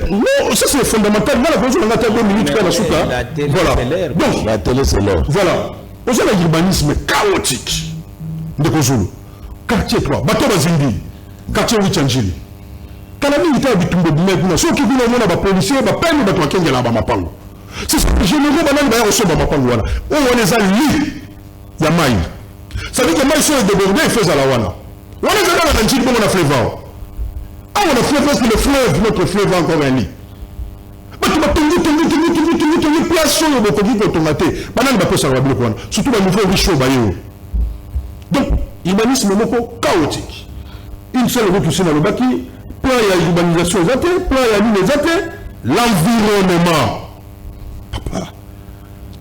non, ça c'est fondamental. Moi, la question, on a 2 minutes pour la soupe là. Voilà. Donc, la télé, c'est l'heure. Voilà. Vous avez l'urbanisme chaotique de Kozulu. Quartier 3, Bato Bazindi, quartier Wichanjili. Quand la milité a bitumbe bimeguna, ceux qui viennent au policiers, ils peine de Kengela à Bamapango. C'est ce que généraux maintenant reçoivent Bamapango. Où on les a lits, il y a maï. Ça veut dire que maï sont débordés et faisant la wana. On les a dans la Nanjili comme on a fait vent. Ah, on a fait parce que le fleuve, notre fleuve a encore un lit. Mais tu vas tenir place sur le Bokogi pour tomate. Maintenant, il va pas savoir bien quoi. Surtout au niveau riche au Bayou. Donc, l'urbanisme est chaotique. Une seule route ici dans le bâti, plan il y a l'urbanisation aux athées, plan il y a l'île des athées, l'environnement. Papa.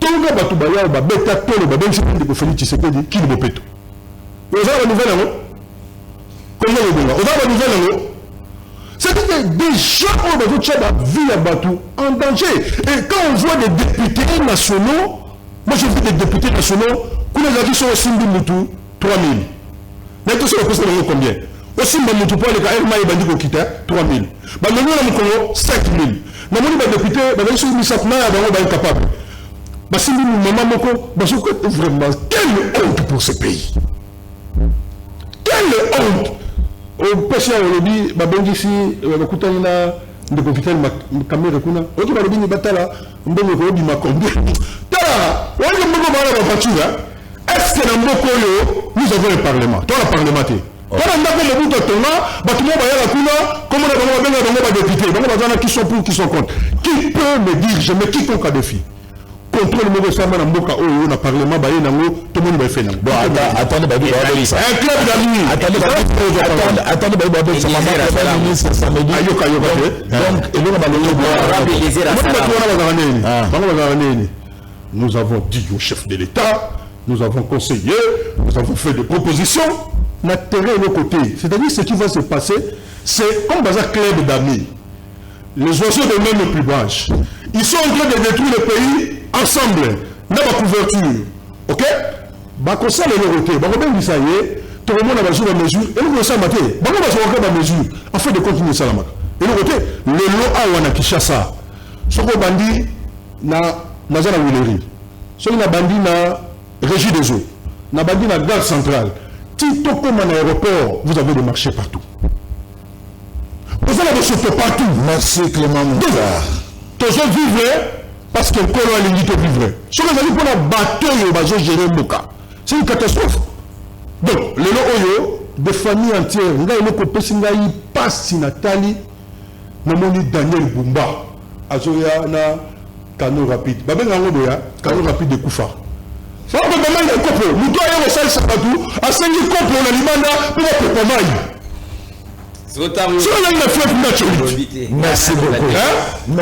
Tonga Batubaya, Beta Tolo, Babenchi, Félix Tshisekedi, qui le péto. Vous avez la nouvelle, non? Comment le bonga? Vous avez la nouvelle, non? C'est-à-dire que déjà, on va dire la vie à Batou en danger. Et quand on voit des députés nationaux, moi j'ai vu des députés nationaux, quand les avis sont au Simbi Moutou, 3 000. Mais tout ça, on peut combien? Au Simbi Moutou, pour les cas, il m'a dit qu'on quitte 3 000. Bah, nous, on a 5 000. Nous, on a des députés, ils sont mis ça, ils sont incapables. Bah, si nous, maman, moko, bah, vraiment, quelle honte pour ce pays. Quelle honte. Au péché au lobby, babongi si bakutana de capitaine caméra kuna. Oki ba lobby ni batala, mbongo ko bi makombe. Tala, on le mbongo ba la voiture. Est-ce que dans mboko yo, nous avons le parlement. Toi le parlementaire. Quand on a fait le bout de ton là, bâtiment ba ya kuna, comment on a benga ba député, donc bazana qui sont pour qui sont contre. Qui peut me dire je mets quiconque à défi. Contrôle le mauvais sama na mboka oyo na parlement ba ye nango tout le monde va faire. Bon attendez ba ça. Un club d'amis. Attendez ba ça mama ministre samedi. Ayoka donc et nous nous avons dit au chef de l'État, nous avons conseillé, nous avons fait des propositions. La terrain de l'autre côté, c'est-à-dire ce qui va se passer, c'est comme dans un club d'amis. Les oiseaux de même plus branches. Ils sont en train de détruire le pays ensemble. Dans la couverture. Ok? Bah, comme ça, les côté. Bah, comme ça y est, tout le monde a besoin de mesure. Et nous, on s'en maté. Bah, on va se rendre à mesure. Afin de continuer ça, là. Et le côté, le lot a wana Kishasa. Ce qu'on bandit, na Zana Willery. Ce qu'on a bandit, na Régie des eaux. Na bandit, na Gare centrale. Tito comme un aéroport, vous avez des marchés partout. Vous avez des chauffeurs partout. Merci Clément Moussa. Tous gens vivent parce que le colon a l'indiqué vivre. Ce que vous avez pour un bateau, gérer le cas. C'est une catastrophe. Donc, les loyaux, des familles entières, il y a une copie passe Nathalie, Namoni Daniel Bumba, Azoya na canot rapide. Babé Nangoya, canot rapide de Koufa. Ça va pas mal de copo. Nous doit y avoir ça, ça va tout. À 5 000 copo, on a l'imanda pour la pas mal. Sur la fleuve naturelle. Merci beaucoup.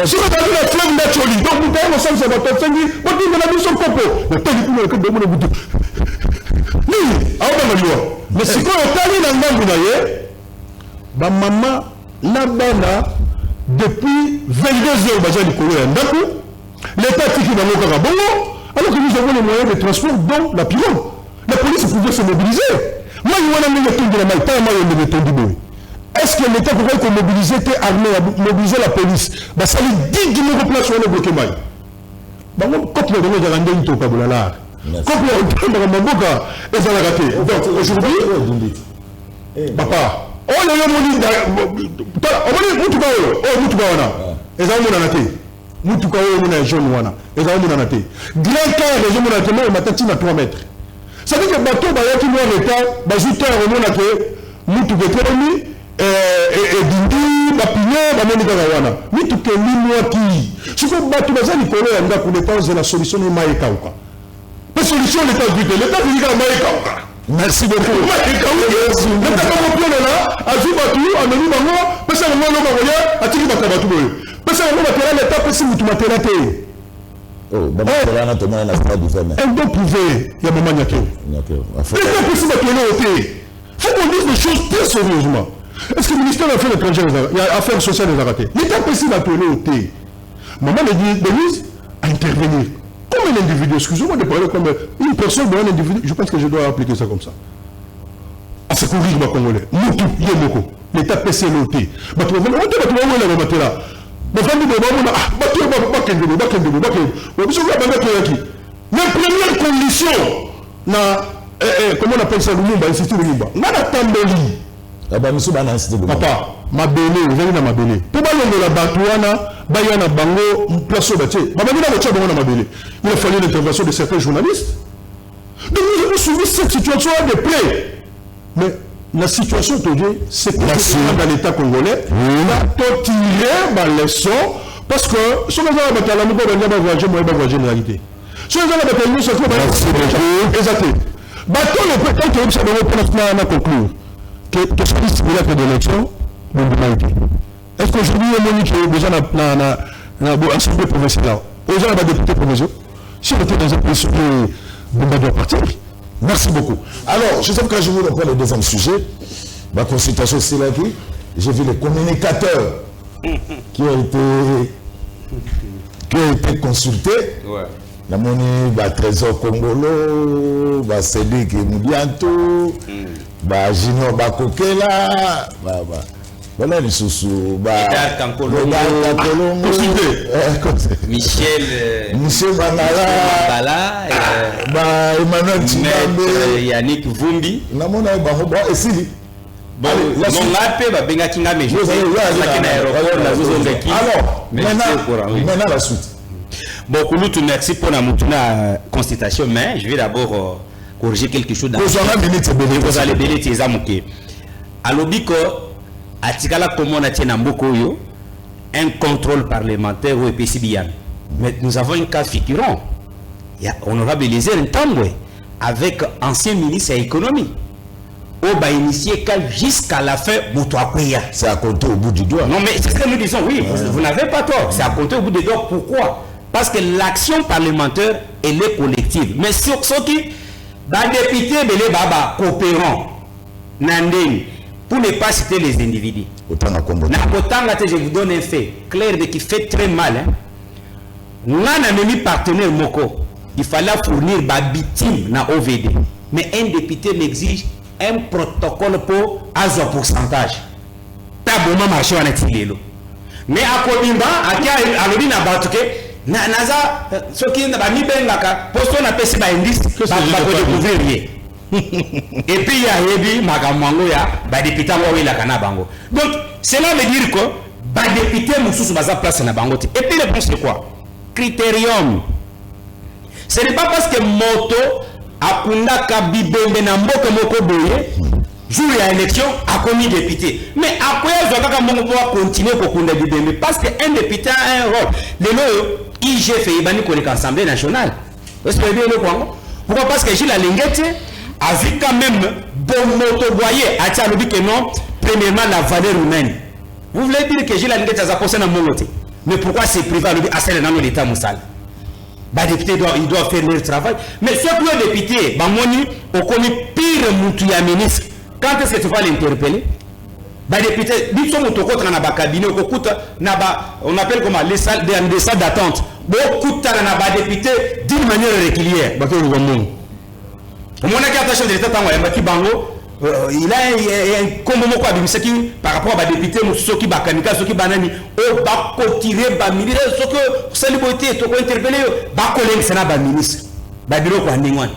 Sur la fleuve naturelle. Donc, nous avons ça, ça va être 5 000. On dit que la mission copo. Mais tant que nous avons fait de bout. Mais si on est allé dans le monde, maman, la bana, depuis 22 heures, l'État a fait dans le Carabongo, alors que nous avons les moyens de transport dans la pirogue. La police pouvait se mobiliser. Moi, je vais vous dire, est-ce que l'État pourrait mobiliser mobiliser la police? Ça lui dit qu'il nous replace sur le bloqué. Quand on a rendu une topa, quand on a rendu Maboka, ils ont raté. Donc aujourd'hui, papa, on a dit, Mutuka wana jaune wana eza mu na té grand car les hommes na té mais matati na 3 mètres ça veut dire que bateau ba yaki mo l'état ba juteur on na que mutuka témi et dindi ba pignon ba moni ka wana mutuka ni mwaki siko bateau ba zali kolo ya ndako l'état c'est la solution ni mai kauka la solution l'état dit ka mai kauka. Merci beaucoup. L'état comme plan là azu bateau ameni bango pesa ngo no ba koya atiki bakabatu boyo. Parce que l'État peut se matérialiser. Oh, bon, elle doit prouver, il y a un moment où l'État peut se matérialiser. Il faut qu'on dise des choses très sérieusement. Est-ce que le ministère des Affaires étrangères, il y a affaires sociales les a ratées? L'État peut se matérialiser. Maman Denise à intervenir. Comme un individu, excusez-moi de parler comme une personne, un individu, je pense que je dois appliquer ça comme ça. À secourir les Congolais. L'État peut se matérialiser. La première condition, comment on appelle ça, l'institut Lumumba, papa, ma belle, vous avez ma belle. Pour la Batouana, Bayana Bango, place au bâtiment. Il a fallu l'intervention de certains journalistes. Donc nous avons suivi cette situation de près. Mais la situation aujourd'hui, c'est que dans l'État congolais, on a tiré ma leçon parce que si on a la bataille, on va voyager en réalité. Si on a la bataille, nous sommes exactement. Bateau, le président qui est conclure que ce qui est de l'élection, est-ce qu'aujourd'hui, il y a déjà dans l'Assemblée provinciale, aux gens, députés provinciaux, si on était dans un pays où doit partir. Merci beaucoup. Alors, je sais que je vous reprends le deuxième sujet. Ma consultation, c'est là qui j'ai vu les communicateurs qui ont été consultés. Ouais. Namoni ba Trésor Congolo, ba Cédric Moudianto, ba Junior Bakokela, voilà les sous Edgar Kankolongo, Michel Mangala, ba Emmanuel Tchimambe, Yannick Vumbi. Namona ba et si bon, maintenant la suite. Bon, Kouloutou, merci pour la constatation, mais je vais d'abord corriger quelque chose dans vous allez belé tes amoukés. Alobiko, Atikala comment a tient un contrôle parlementaire au PCBian. Mais nous avons un cas figurant. Il y a honorable Elisée Ntambwe avec ancien ministre de l'économie. On va initier jusqu'à la fin Boutouakoya. C'est à compter au bout du doigt. Non, mais c'est ce que nous disons, oui, vous n'avez pas tort. C'est à compter au bout du doigt. Pourquoi? Parce que l'action parlementaire, elle est collective. Mais sur ce qui, les députés, les baba, coopérants, Nandeng, pour ne pas citer les individus. Autant à combattre. Je vous donne un fait clair qui fait très mal. Nous avons mis partenaire Moko. Il fallait fournir des victimes dans OVD. Mais un député m'exige un protocole pour un pourcentage. T'as bon marché en est-il. Mais à Kobimba, à l'origine à Batuke, Naza, ce qui n'a pas mis ben laka, poste na pesi ba indice, ba découvrir rien. Et puis il y a Ebi Magamango ya, ba député wa la kana bango. Donc cela veut dire que ba député mususu baza place na bango. Et puis le bon c'est quoi? Critérium. Ce n'est pas parce que moto akunda kabibembe na mboka moko boye jour ya élection a commis député. Mais après Zokaka Mongo doit continuer pour kunda bibembe parce que un député a un rôle. Les loyo IG fait ibani pour l'Assemblée nationale. Est-ce que bien le Congo? Pourquoi? Parce que Gilles Alingete a vu quand même bon moto boyer a dit à l'objet que non, premièrement la valeur humaine. Vous voulez dire que Gilles Alingete a posé dans mon côté. Mais pourquoi c'est privé à l'objet à celle dans l'État moussal? Les députés ils doivent faire leur travail. Mais ceux qui ont député, au commis pire Moutouya ministre, quand est-ce que tu vas l'interpeller? Les députés, ils sont au cabinet, on appelle comment les salles d'attente. Beaucoup de députés d'une manière régulière. Il a un combo par rapport à des députés, ceux qui bakanika, ceux qui banani, au bako tiré, bas ministre, ceux que célébrité, tu peux interpeller, bako leng, c'est un ministre, babiro quoi, n'importe.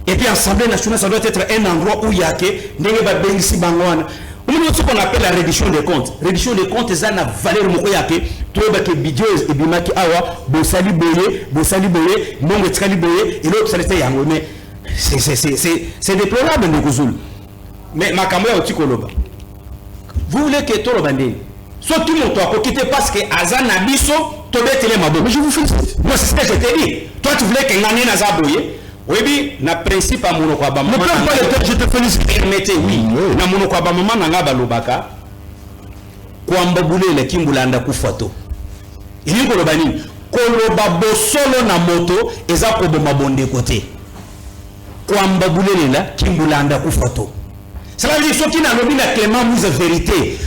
Et puis l'Assemblée nationale, ça doit être un endroit où il y a que n'importe quoi bengisi bangwan. On a ce qu'on appelle la reddition des comptes. Reddition des comptes, c'est une valeur mokoyake. Tout le monde bidjo et bimaki awa, bosali boye, mongo tsali boye, et l'autre ça restait yango. Mais c'est déplorable de Gouzoul. Mais ma caméra au Tikoloba. Vous voulez que tout le monde soit tout le monde soit quitter parce que Azan Abisso, Tobé Télémabo. Mais je vous félicite. Moi, c'est ce que je t'ai dit. Toi, tu voulais qu'il y ait un Nazaboye. Oui, na principe à Monokwaba. Je te félicite. Permettez, oui. Na Monokwaba, maman Nangaba Lobaka. Kwamba boule le Kimbulanda Kufato. Il y a un Kolobani. Koloba Bosolo na moto, Eza Koboma Bonde côté. Kwamba boule là, Kimbulanda Kufato. Cela veut dire que ceux qui n'ont pas Clément Mouze vérité,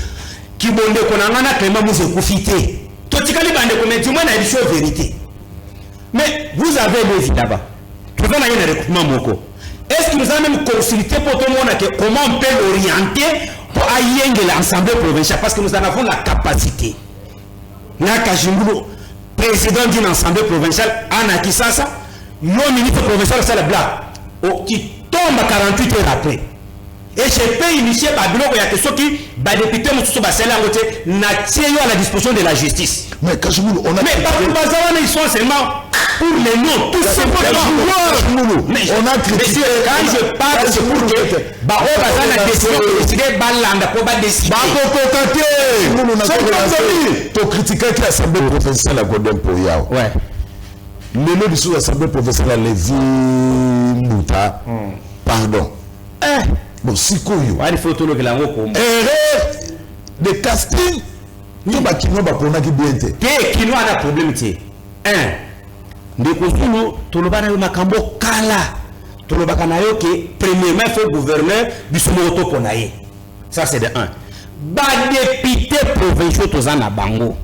qui bonde konangana Clément Mouze Koufité. Totikali bande comme du moins na édition vérité. Mais vous avez le vie là-bas. Est-ce que nous avons même consulté pour tout le monde comment on peut l'orienter pour aller à l'Assemblée provinciale? Parce que nous en avons la capacité. Nakajimboulou, président d'une Assemblée provinciale, Anna Kisasa, le ministre provincial, c'est le black, qui tombe 48 heures après. Et je peux initier par bureau, il y a que ceux qui, députés, à la disposition de la justice. Mais Kajimboulou, on a. Mais ils sont seulement. Pour les noms, tout simplement. Mais on a critiqué. Quand je parle, c'est pour que la décision de décider Balanda pour pas décider. Tu critiques que l'Assemblée provinciale a Godem Poyao. Ouais. Le nom de l'Assemblée provinciale a Lévi Mouta. Pardon. Bon, si quoi il faut tout le que la comme. Erreur de casting. Nous va qui nous va pour qui bien été. Qui nous a un problème c'est ndekosulu tolobana yo makambo kala tolobaka na yo ke premièrement il faut gouverneur biso moto ponaye. Ça c'est de 1. député provinciaux toza na bango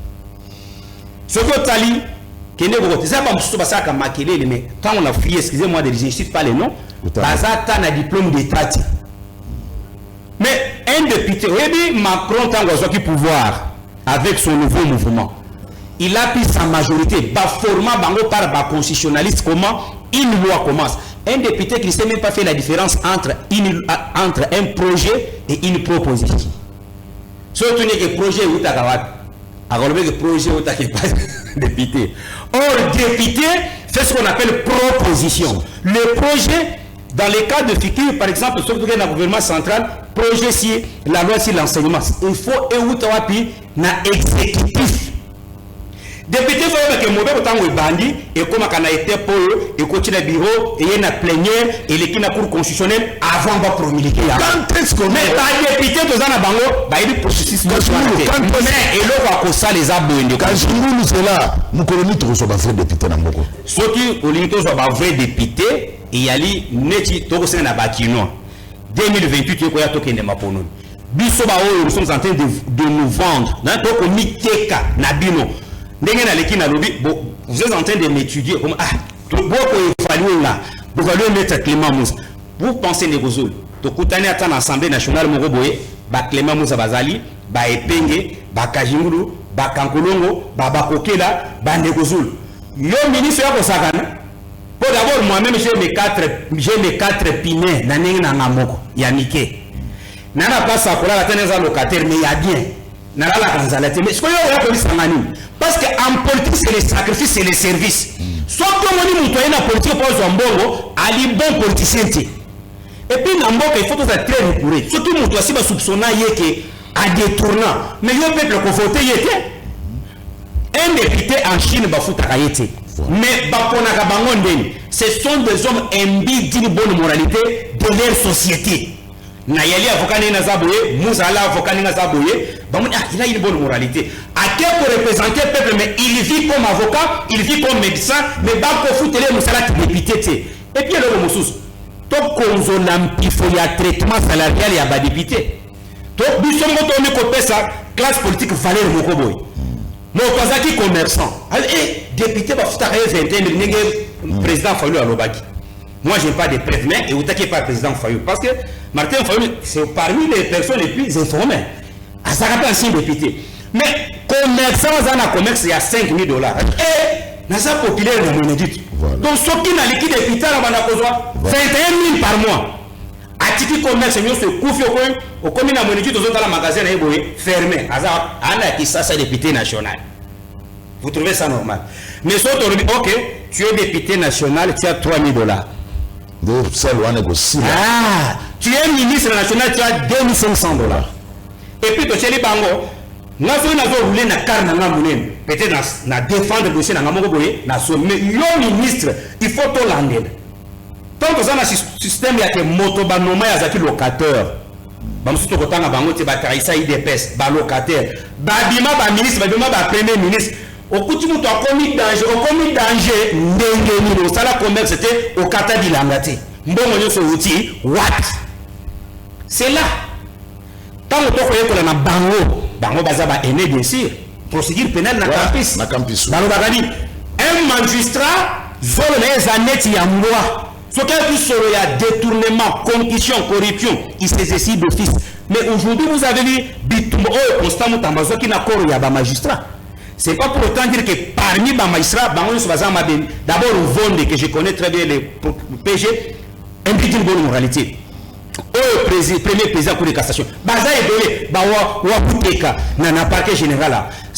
ce que tali kende boko ça pas mususu basaka makelele mais quand on a fouillé excusez-moi de dire je cite pas les noms bazata na diplôme d'état mais un député oui Macron tango qui pouvoir avec son nouveau mouvement il a pris sa majorité format bango par ba constitutionnaliste comment une loi commence. Un député qui ne sait même pas faire la différence entre un projet et une proposition. Surtout que projet ou que projet ou pas député. Or, député fait ce qu'on appelle proposition. Le projet, dans les cas de figure, par exemple, surtout dans le gouvernement central, projet si la loi sur l'enseignement, il faut un exécutif. Député faut que mauvais autant au bandi et comme on a été pour et continuer le bureau et na plénière et l'équipe na cour constitutionnelle avant de promulguer. Quand est-ce qu'on mais pas député de zana bango ba il processus mais et là va ça les abonnés quand nous c'est là nous colonies tous sont vrai député na moko ceux qui colonies sont vrai député et yali neti to ko na bakino 2028 ko ya to kende mapono biso ba oyo nous sommes en train de nous vendre na to ko miteka na bino. Vous êtes en train de m'étudier comme vous allez mettre Clément Moussa. Vous pensez négocier. Tu coutez à l'Assemblée nationale Moroboé, Clément Moussa Bazali, Epenge, Kajingulu, Kankolongo, Bakokela, négocier. Yo ministre ya Kosakana. Pour d'abord moi-même j'ai mes quatre pinets na ninga na moko ya Mike. Nana pas ça pour la tenez locataire mais il y a bien. Nana la kanzalate mais ce que yo police ngani. Parce qu'en politique, c'est les sacrifices, c'est les services. Soit comme on dit, nous avons politique pour Zambongo, ali bon politicien. Et puis, dans le il faut être très rigoureux. Surtout, nous avons soupçonné à détournant. Mais il y a un peuple qui a voté. Un député en Chine va foutre à yété. Mais ce sont des hommes imbus d'une bonne moralité de leur société. Nayali avocat na Zaboye, Mouzala avocat na Zaboye, il a une bonne moralité. À quel pour représenter le peuple, mais il vit comme avocat, il vit comme médecin, mais pas pour foutre les Moussala qui député. Et puis le Moussous, donc il faut y avoir traitement salarial et à député. Donc nous sommes retournés côté ça, classe politique valeur Mokoboy. Mon Kazaki commerçant, député va foutre à 21 président Fayou à Lobaki. Moi, je n'ai pas de preuves, mais vous n'attaquez pas le président Fayou. Parce que Martin Fayou, c'est parmi les personnes les plus informées. À ça rappelle ancien député. Mais commerçant dans un commerce, il y a $5 000. Et dans sa populaire, on a dit. Donc, ce qui n'a liquide député, on a besoin 21 000 par mois. À titre commerce, nous se couvrons au commune à Monédit, dans un magasin fermé. Ça, c'est député national. Vous trouvez ça normal? Mais si on dit, ok, tu es député national, tu as $3 000. Tu es ministre national, tu as $2 500. Et puis, tu as les bango, nous avons roulé na car na ngamunen, peut-être na défendre le dossier na ngamoko boye, na so, mais le ministre, il faut tout l'année. Tant que ça na système ya ke moto ba noma ya zaki locateur. Ba musuto kotanga bango te ba traisa IDPS, ba locataire. Ba bima ba ministre, ba bima ba premier ministre. Au coup tu muto akomi danger, ndenge ni sala commerce c'était au kata bilangate. Mbongo nyoso uti what? C'est là. Tant que tu as un bango bazaba aîné bien sûr, procédure pénale na campus. Un magistrat, zone les années y a loi. Ce qu'il y a détournement, concussion, corruption, il s'exerce d'office. Mais aujourd'hui, vous avez vu, constamment, qui n'a pas de magistrat. Ce n'est pas pour autant dire que parmi les magistrats, d'abord, Vonde, que je connais très bien, les PG, implique une bonne moralité. Premier président de la Cour de cassation. Baza est donné, Waputeka, dans le parquet général.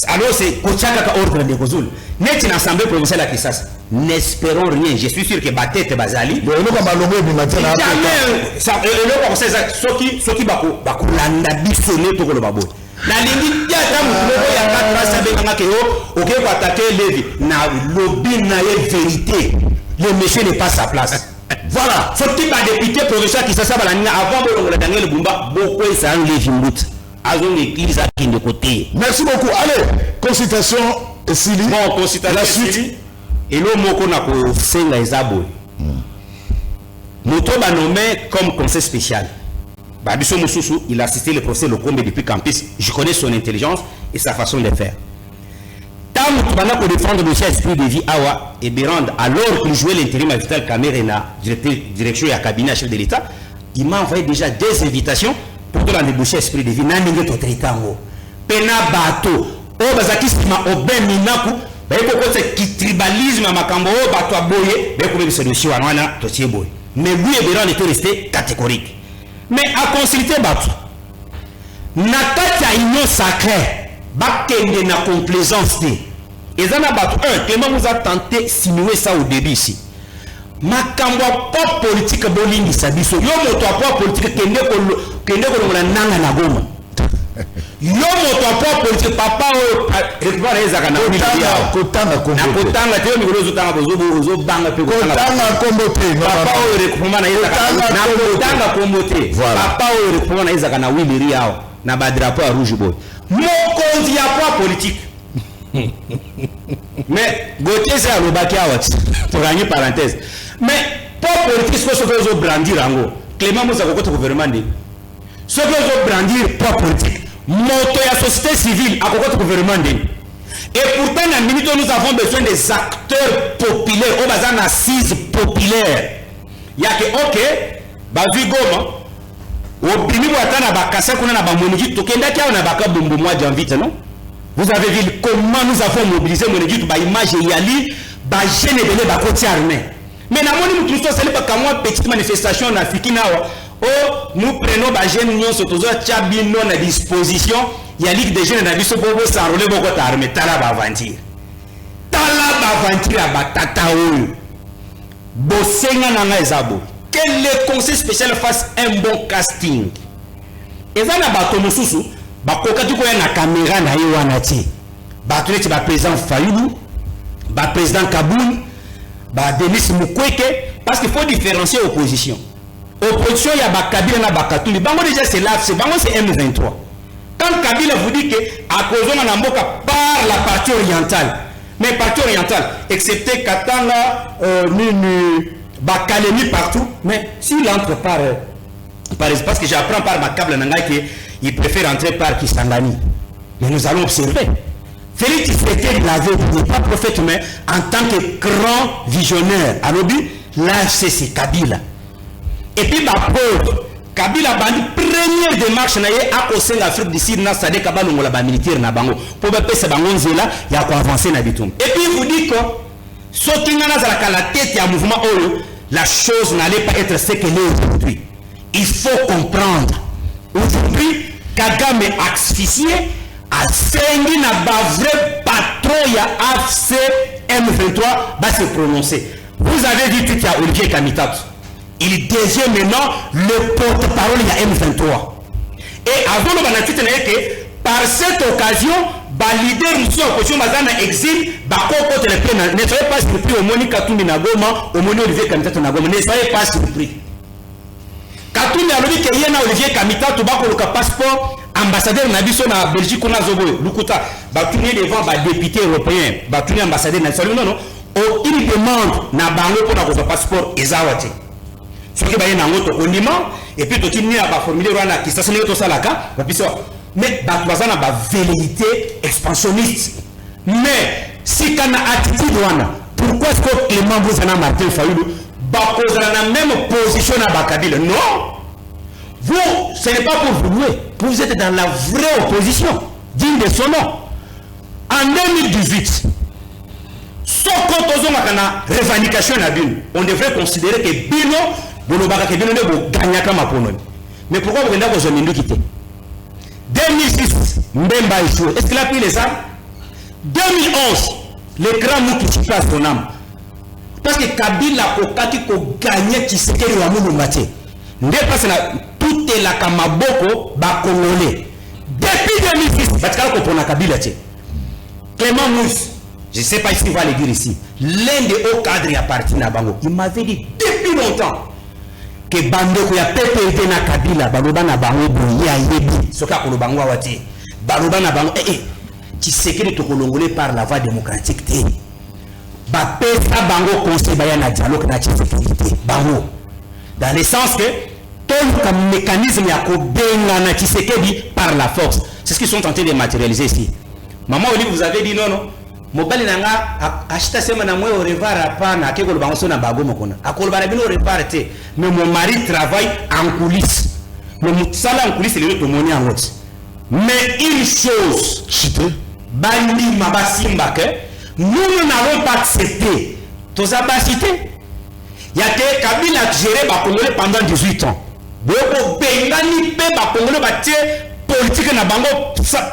Alors c'est Kochaka ordre de Gozoul. Net une assemblée provinciale à Kissas. N'espérons rien. Je suis sûr que Batete Bazali. Le nom va l'homme du matin. Jamais. Le conseil, ce qui va landa bisonner tout le babo. La ligne, il y a pas de trace avec un akeo. Ok, va attaquer Lévi. Na lobby na vérité. Le monsieur n'est pas sa place. Voilà, faut-il pas député provincial qui s'assemble avant de la dernière Bumba, beaucoup de ça les Jimbout. Azon l'église qui de côté. Merci beaucoup. Allez, consultation et Sili. Bon, consultation et Sili. Et l'homme qu'on a pour Senga Ezabo. Moto va nommé comme conseil spécial. Babiso Moussoussou, il a assisté le procès Lokombe depuis campus. Je connais son intelligence et sa façon de faire. Tant que pour défendre le chef esprit de vie Awa et Bérande, alors qu'il jouait l'intérim à Vital Camerena, direction et à cabinet chef de l'État, il m'a envoyé déjà des invitations pour te la déboucher esprit de vie. Nanenge to tritango. Pena bato. O bazaki sima oben minaku. Baiko kote ki tribalisme à makambo o bato aboye. Baiko bebe solution wana to tieboy. Mais lui et Bérande était resté catégorique. Mais à consulter bato. Nakati a union sacrée. Bakende na complaisance. Et ça n'a pas un. Clément vous a tenté simuler ça au début ici. Makambo pas politique bolingi sabiso. Yo moto pas politique kende ko na nanga na goma. Yo moto pas politique papa o récupérer ezaka na kotanga kombo. Na kotanga te mikolo zotanga bozo banga pe kotanga kombo te. Papa o récupérer na ezaka na kotanga kombo te. Papa o récupérer na ezaka na wiliri yao na ba drapeau à rouge boy. Mokonzi ya pas politique. Mais Gauthier c'est à l'obaki awati pour gagner parenthèse. Mais pas politique ce que vous brandir ango. Clément Moussa Kokoto gouvernement dit. Ce que vous brandir pas politique. Moto ya société civile à Kokoto gouvernement dit. Et pourtant dans minute nous avons besoin des acteurs populaires au bazar assise populaire. Il y a que OK, ba vigoma au bini watana ba kasa kuna na ba moniji tokenda kia na ba kabumbu mwa janvite non. Vous avez vu comment nous avons mobilisé mon équipe par image et yali, par jeune et par côté armé. Mais nous avons dit que c'est pas comme une petite manifestation en Afrique. Oh, nous prenons les jeunes, nous sommes à disposition. Il y a des jeunes qui sont s'enrôler beaucoup d'armées. Talaba aventure. Talaba aventure à Batataou. Bossenga nanga ezabo. Que le conseil spécial fasse un bon casting. Et ça n'a pas de souci. Bakokati ko na caméra na yo wana ti batuleti ba président Fayulu ba président Kaboul ba Denis Mukwege parce qu'il faut différencier opposition il y a ba Kabila na Bakatuli bango déjà c'est là c'est bango c'est M23 quand Kabila vous dit que à cause na mboka par la partie orientale mais partie orientale excepté Katanga ba Kalemi partout mais s'il entre par parce que j'apprends par ma câble nanga que il préfère entrer par Kisangani. Mais nous allons observer. Félix Tshisekedi l'avait dit, pas prophète, mais en tant que grand visionnaire. Alors, l'AFC c'est Kabila. Et puis, ma pauvre, Kabila a dit première démarche à cause de l'Afrique du Sud, c'est Kabila la militaire na bango. Pour que ce bango là, il y a quoi avancer na bitum. Et puis, vous dites que ce qui n'a pas la tête et un mouvement, la chose n'allait pas être ce qu'elle est aujourd'hui. Il faut comprendre. Aujourd'hui, Kagame asphyxié a saigné na vrai patron ya AFC M23 va se prononcer. Vous avez vu tout à Olivier Kamitatou. Il devient maintenant le porte-parole ya M23. Et avant le banatite que par cette occasion, le leader de l'opposition Mazana exil, Bako Kote le plein. Ne soyez pas surpris au Moni Katoumi Nagoma, au Moni Olivier Kamitatou Nagoma. Ne soyez pas surpris. Katoumi a dit qu'il y a Olivier Kamitatou Bako le passeport ambassadeur Nabiso na Belgique on a zobo Lukuta Batouni devant ba député européen Batouni ambassadeur national non il demande na bango pour avoir passeport ezawati ce qui va y na ngoto ondima et puis to tini na ba formuler wana qui stationné to salaka ba biso mais batwazana ba velléité expansionniste mais si kana attitude wana pourquoi est-ce que Clément Bouzana Martin Fayulu bakozana na même position na Bakabila non. Vous, ce n'est pas pour vous louer. Vous êtes dans la vraie opposition, digne de son nom. En 2018, revendication on devrait considérer que Bino, mais pourquoi vous avez quitté 2006, Mbemba Isou, est-ce qu'il a pris les armes 2011, le grand mot qui passe son âme. Parce que Kabila Kokati ko gagné qui s'est gagné à Mouloumati. Tout est là comme Maboko, Congolais. Depuis 2006, Clément Mousse, je ne sais pas s'il va le dire ici, l'un des hauts cadres appartient à Bango. Il m'avait dit depuis longtemps que Bandeko ya PPD na Kabila, Baloba na Bango, Bouya Yebi, Soka Kolobango Awati, Baloba na Bango, tu sais que tu es par la voie démocratique. Bapesa Bango conseil Bayana dialogue na sécurité. Bango. Dans le sens que comme mécanisme ya ko benga Tshisekedi par la force. C'est ce qu'ils sont tentés de matérialiser ici. Maman Oli, vous avez dit non non. Mobali nanga achita sema na mwe orevara pana akeko le bango na bago mokona. Akolo bana bino reparté. Mais mon mari travaille en coulisses. Mais mutala en coulisses le tomoni en route. Mais une chose, Chité. Bandi mabasimba que nous n'avons pas accepté. Tous abasité. Il y a que Kabila a géré ba Congolais pendant 18 ans. Boko bengani pe ba Congolais ba tie politique na bango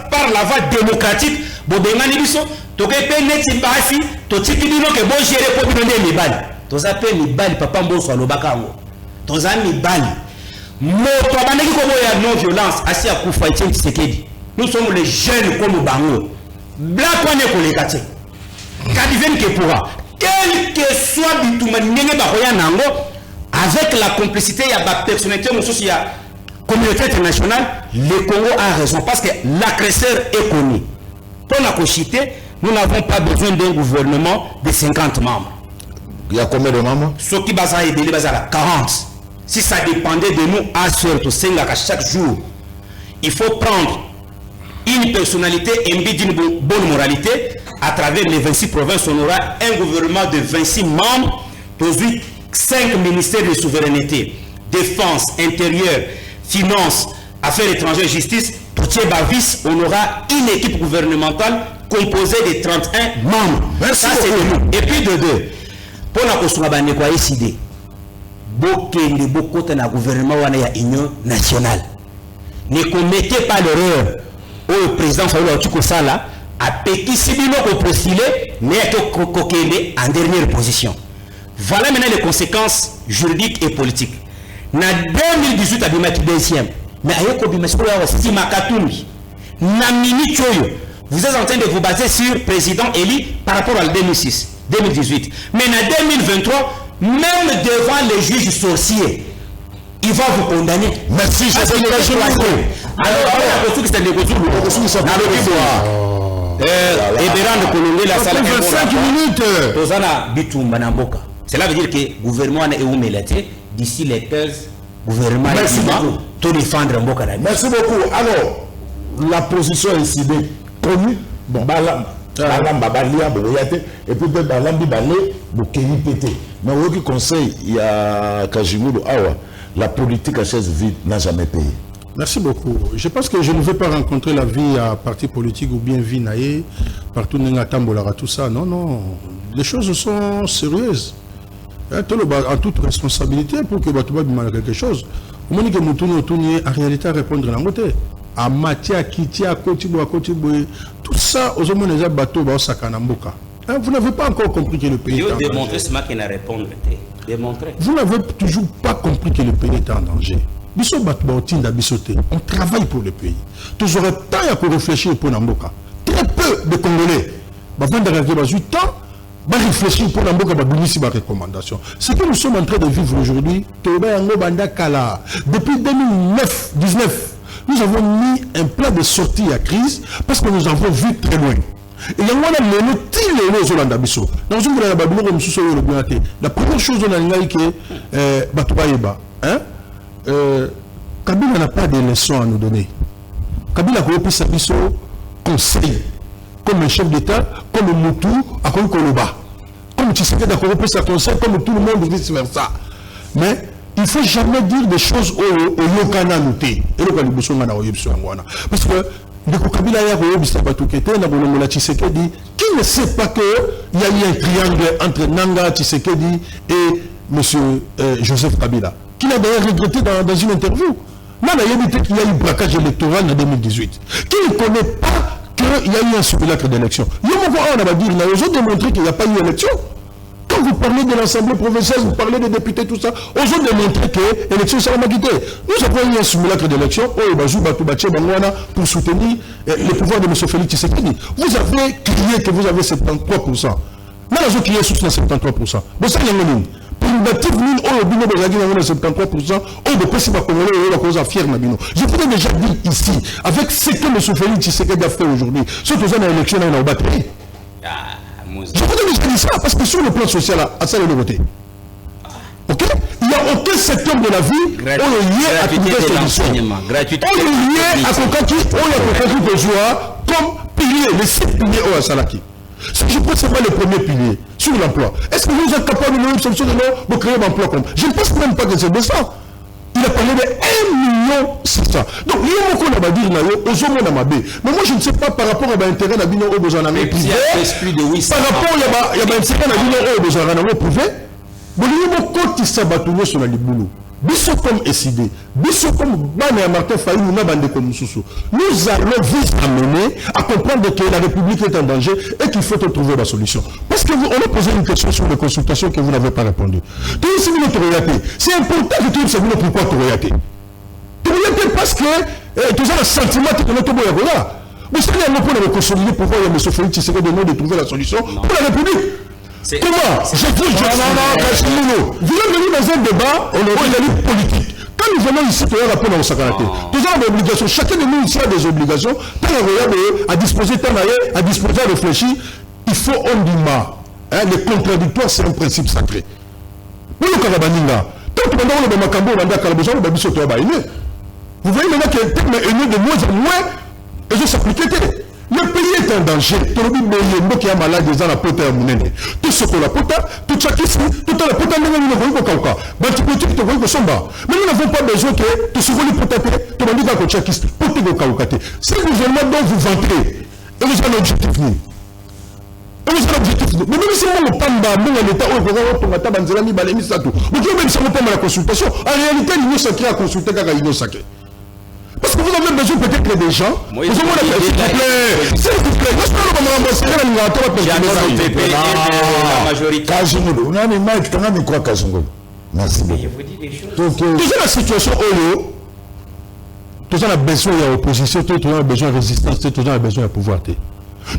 par la voie démocratique. Bo bengani biso to ke pe neti basi to tiki dino ke bo gérer po bino ne mibali. Tous appelle mibali papa mboso alobaka ngo. Tous ami mibali. Moto abandaki ko boya non violence asi akufa Etienne Tshisekedi. Nous sommes les jeunes comme bango. Black one ko lekate. Kadiven ke pourra. Quel que soit bituma ndenge bakoya nango avec la complicité ya ba personnalité mosusu ya communauté internationale, le Congo a raison parce que l'agresseur est connu. Pour la cochiter, nous n'avons pas besoin d'un gouvernement de 50 membres. Il y a combien de membres? Ce qui va aider, va à 40. Si ça dépendait de nous, à chaque jour, il faut prendre une personnalité imbue d'une bonne moralité. À travers les 26 provinces, on aura un gouvernement de 26 membres, 5 ministères de souveraineté, défense, intérieur, finances, affaires étrangères, justice. Bavis, on aura une équipe gouvernementale composée de 31 membres. Merci ça, c'est de beaucoup. nous. Et puis de deux, pour la construction de quoi décider, beaucoup de gouvernement de l'Union nationale. Ne commettez pas l'erreur où le président Fayoulou Tukosala a pété Sibino pour postuler, mais en dernière position. Voilà maintenant les conséquences juridiques et politiques. En 2018, à Bimaki deuxième. Mais vous êtes en train de vous baser sur le président Eli par rapport à 2006, 2018. Mais en 2023, même devant les juges sorciers, il va vous condamner. Merci, je vous remercie. Cela veut dire que le gouvernement est où mélité d'ici les 15 gouvernements tout défendre Mboka. Merci beaucoup. Alors, la position est décidée, connue. Bon, et puis mais au conseil, il y a Kajimulu Awa, la politique à chaise vide n'a jamais payé. Merci beaucoup. Je pense que je ne vais pas rencontrer la vie à parti politique ou bien vie naïe, partout dans tout ça. Non, non. Les choses sont sérieuses. En toute responsabilité pour que tu aies quelque chose. En réalité, répondre à la montée. À Matia, Kitia, Kotibo, tout ça, aux hommes les bateaux, vous n'avez pas encore compris que le pays est en danger. Démontrer ce qui n'a répondu. Vous n'avez toujours pas compris que le pays est en danger. On travaille pour le pays. Vous aurez temps à réfléchir pour Namboka. Très peu de Congolais. Avant d'arriver à 8 ans, réfléchir pour Namboka, ma recommandation. Ce que nous sommes en train de vivre aujourd'hui, depuis 2019, nous avons mis un plan de sortie à crise parce que nous avons vu très loin. Et il y a la première chose Kabila n'a pas de leçons à nous donner. Kabila a repris sa conseil comme un chef d'État, comme un Moutou, comme Koloba. Comme Tshisekedi a repris sa conseil, comme tout le monde vice versa. Mais il ne faut jamais dire des choses au Yokana Nouté. Parce que Kabila qui ne sait pas qu'il y a eu un triangle entre Nanga, Tshisekedi et M. Joseph Kabila, qu'il a d'ailleurs regretté dans une interview. Il y a eu un braquage électoral en 2018. Qui ne connaît pas qu'il y a eu un simulacre d'élection. On a dit, ils ont démontré qu'il n'y a pas eu d'élection. Quand vous parlez de l'Assemblée provinciale, vous parlez des députés, tout ça, ils ont démontré que l'élection s'est quitté. Nous avons eu un simulacre d'élection pour soutenir le pouvoir de M. Félix Tshisekedi. Vous avez crié que vous avez 73%. Nous avons crié sur 73%. Vous savez, pour une active mine, on a 73%, je vous ai déjà dit ici, avec ce que M. Félix Tshisekedi a fait aujourd'hui, surtout dans l'élection, on a battu. Je vous ai déjà dit ça, parce que sur le plan social, à ça, le côté. Ok? Il y a aucun secteur de la vie où il y a à trouver solution. Où il y a à Kokaki de joie comme pilier, les 7 piliers au Salaki. Si je pense que ce n'est pas le premier pilier sur l'emploi, est-ce que vous êtes capable de nous une solution de créer un emploi comme je ne pense même pas que c'est de ça. Il a parlé de 1 million 600. Donc, il y a beaucoup de dire mais moi, je ne sais pas par rapport à l'intérêt de la vie au besoin de privé. Par rapport à l'intérêt de la vie au besoin de privé, il y a beaucoup qui s'abattent sur la boulot. Biso comme SID, biso comme Bane et Martin Faye, nous allons vous amener à comprendre que la République est en danger et qu'il faut trouver la solution. Parce qu'on a posé une question sur les consultations que vous n'avez pas répondu. C'est important que tu saches pourquoi tu as parce que tu as le sentiment que tu as là. Vous savez, il y a un consolider pourquoi il y a M. Félix Tshisekedi de trouver la solution pour la République. Comment? Non, vous êtes venu dans un débat, on est politique. Quand nous venons ici, tu as rapport au Sakaraté. Nous avons des obligations. Chacun de nous ici a des obligations. Tant à disposer, à disposer, à réfléchir, il faut on dit le contradictoire, c'est un principe sacré. Pour le Karabaninga, tant que nous avons le Makambo, on a besoin de vous voyez maintenant que le terme est de moins en moins, et je s'applique. Le pays est en danger. Tout le monde qui est malade, des gens à pote à Mounene. Tout ce qu'on a pote, tout chaque ici, tout à la pote à Mounene, nous avons Kauka. Bantipotique, nous avons Somba. Mais nous n'avons pas besoin que tout ce qu'on a pote, tout le monde a chaque ici, pote de Kauka. C'est le gouvernement dont vous vantez. Et vous avez l'objectif. Et vous avez l'objectif. Mais même si on pas dans l'état où on a Tabanzela, Balemi, Sato. Vous pouvez même si on pas la consultation. En réalité, l'union sacrée a consulté car l'union sacrée. Parce que vous avez besoin peut-être des gens. Vous avez s'il vous plaît, la majorité. Merci beaucoup. Toujours la situation où toujours la besoin de l'opposition, toujours la besoin de résistance, toujours la besoin de pouvoir.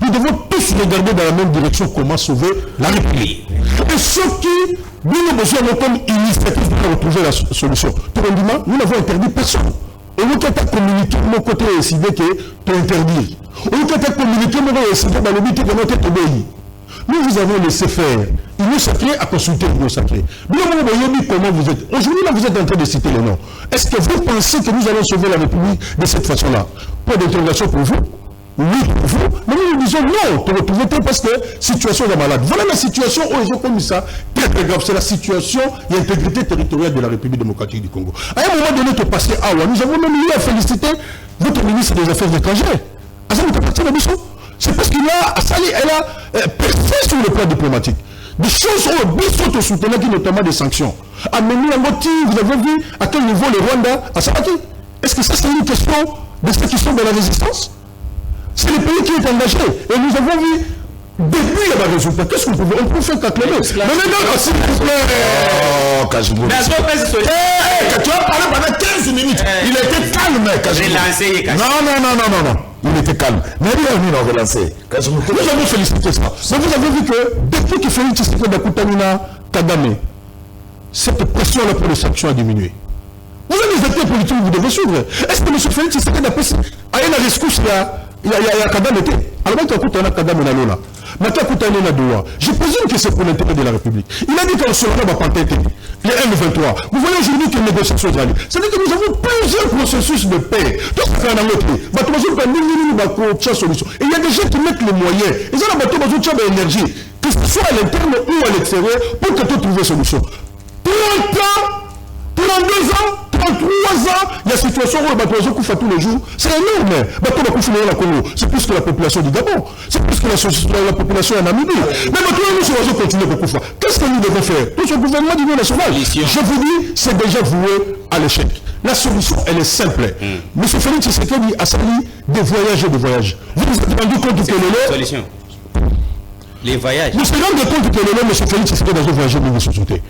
Nous devons tous regarder dans la même direction comment sauver la République. Et ceux qui nous avons besoin comme initiative pour retrouver la solution. Pour le moment, nous n'avons interdit personne. Et nous qui avons communiqué mon côté décidé que tu interdire. Et nous qui avons communiqué mon côté décidé que le but est de notre obéir. Nous vous avons laissé faire. Il nous sacré à consulter le sacré. Bien comment vous êtes. Aujourd'hui, là, vous êtes en train de citer les noms. Est-ce que vous pensez que nous allons sauver la République de cette façon-là? Pas d'interrogation pour vous. Oui, pour vous. Mais nous disons non. Tu retrouves parce que situation de malade. Voilà la situation où ils ont commis ça. Très très grave. C'est la situation et l'intégrité territoriale de la République démocratique du Congo. À un moment donné, tu passé à Awa. Nous avons même eu à féliciter votre ministre des Affaires étrangères. À ça, vous appartient à la c'est parce qu'il a, elle a percé sur le plan diplomatique. Des choses où Bissot te soutenait, notamment des sanctions. À Meni Angoti, vous avez vu à quel niveau le Rwanda a s'abattu. Est-ce que ça c'est une question de ceux qui sont dans la résistance? C'est le pays qui est engagé. Et nous avons vu, depuis il y a des résultats, qu'est-ce qu'on peut faire? On peut faire qu'acclamer. Mais maintenant, s'il vous plaît. Oh, Kajimouli. Tu as parlé pendant 15 minutes. Il était calme, Kajimouli. Non. Il était calme. Mais il a relancé. Nous avons félicité ça. Mais vous avez vu que depuis que Félix Tshisekedi a Kutamina Kagame, cette pression-là pour les sanctions a diminué. Vous avez des acteurs politiques que vous devez suivre. Est-ce que M. Félix Tshisekedi a passé à une rescousse il y a Kagame été? Alors maintenant, tu as Kagame na Lola. Maintenant, tu as Doua. Je présume que c'est pour l'intérêt de la République. Il a dit qu'en ce moment, va pas tenter. Les M23. Vous voyez aujourd'hui que les négociations sont allées. C'est-à-dire que nous avons plusieurs processus de paix. Tout ça fait un autre. Solution. Et il y a des gens qui mettent les moyens. Ils ont la bateau de l'énergie. Que ce soit à l'interne ou à l'extérieur, pour que tu trouves une solution. 30 ans, 32 ans, 33 ans, il y a une situation où les bateaux couffent tous les jours. C'est énorme. C'est plus que la population du Gabon. C'est plus que la population en Namibie. Mais maintenant, nous continuer à couper. Qu'est-ce que nous devons faire? Tout ce gouvernement du niveau national. Je vous dis, c'est déjà voué à l'échec. La solution, elle est simple. M. Félix Tshisekedi a sali des voyages et des voyages. Vous vous êtes rendu compte que les voyages. Vous vous êtes rendu compte que M. Félix Tshisekedi a voyagé dans les sociétés.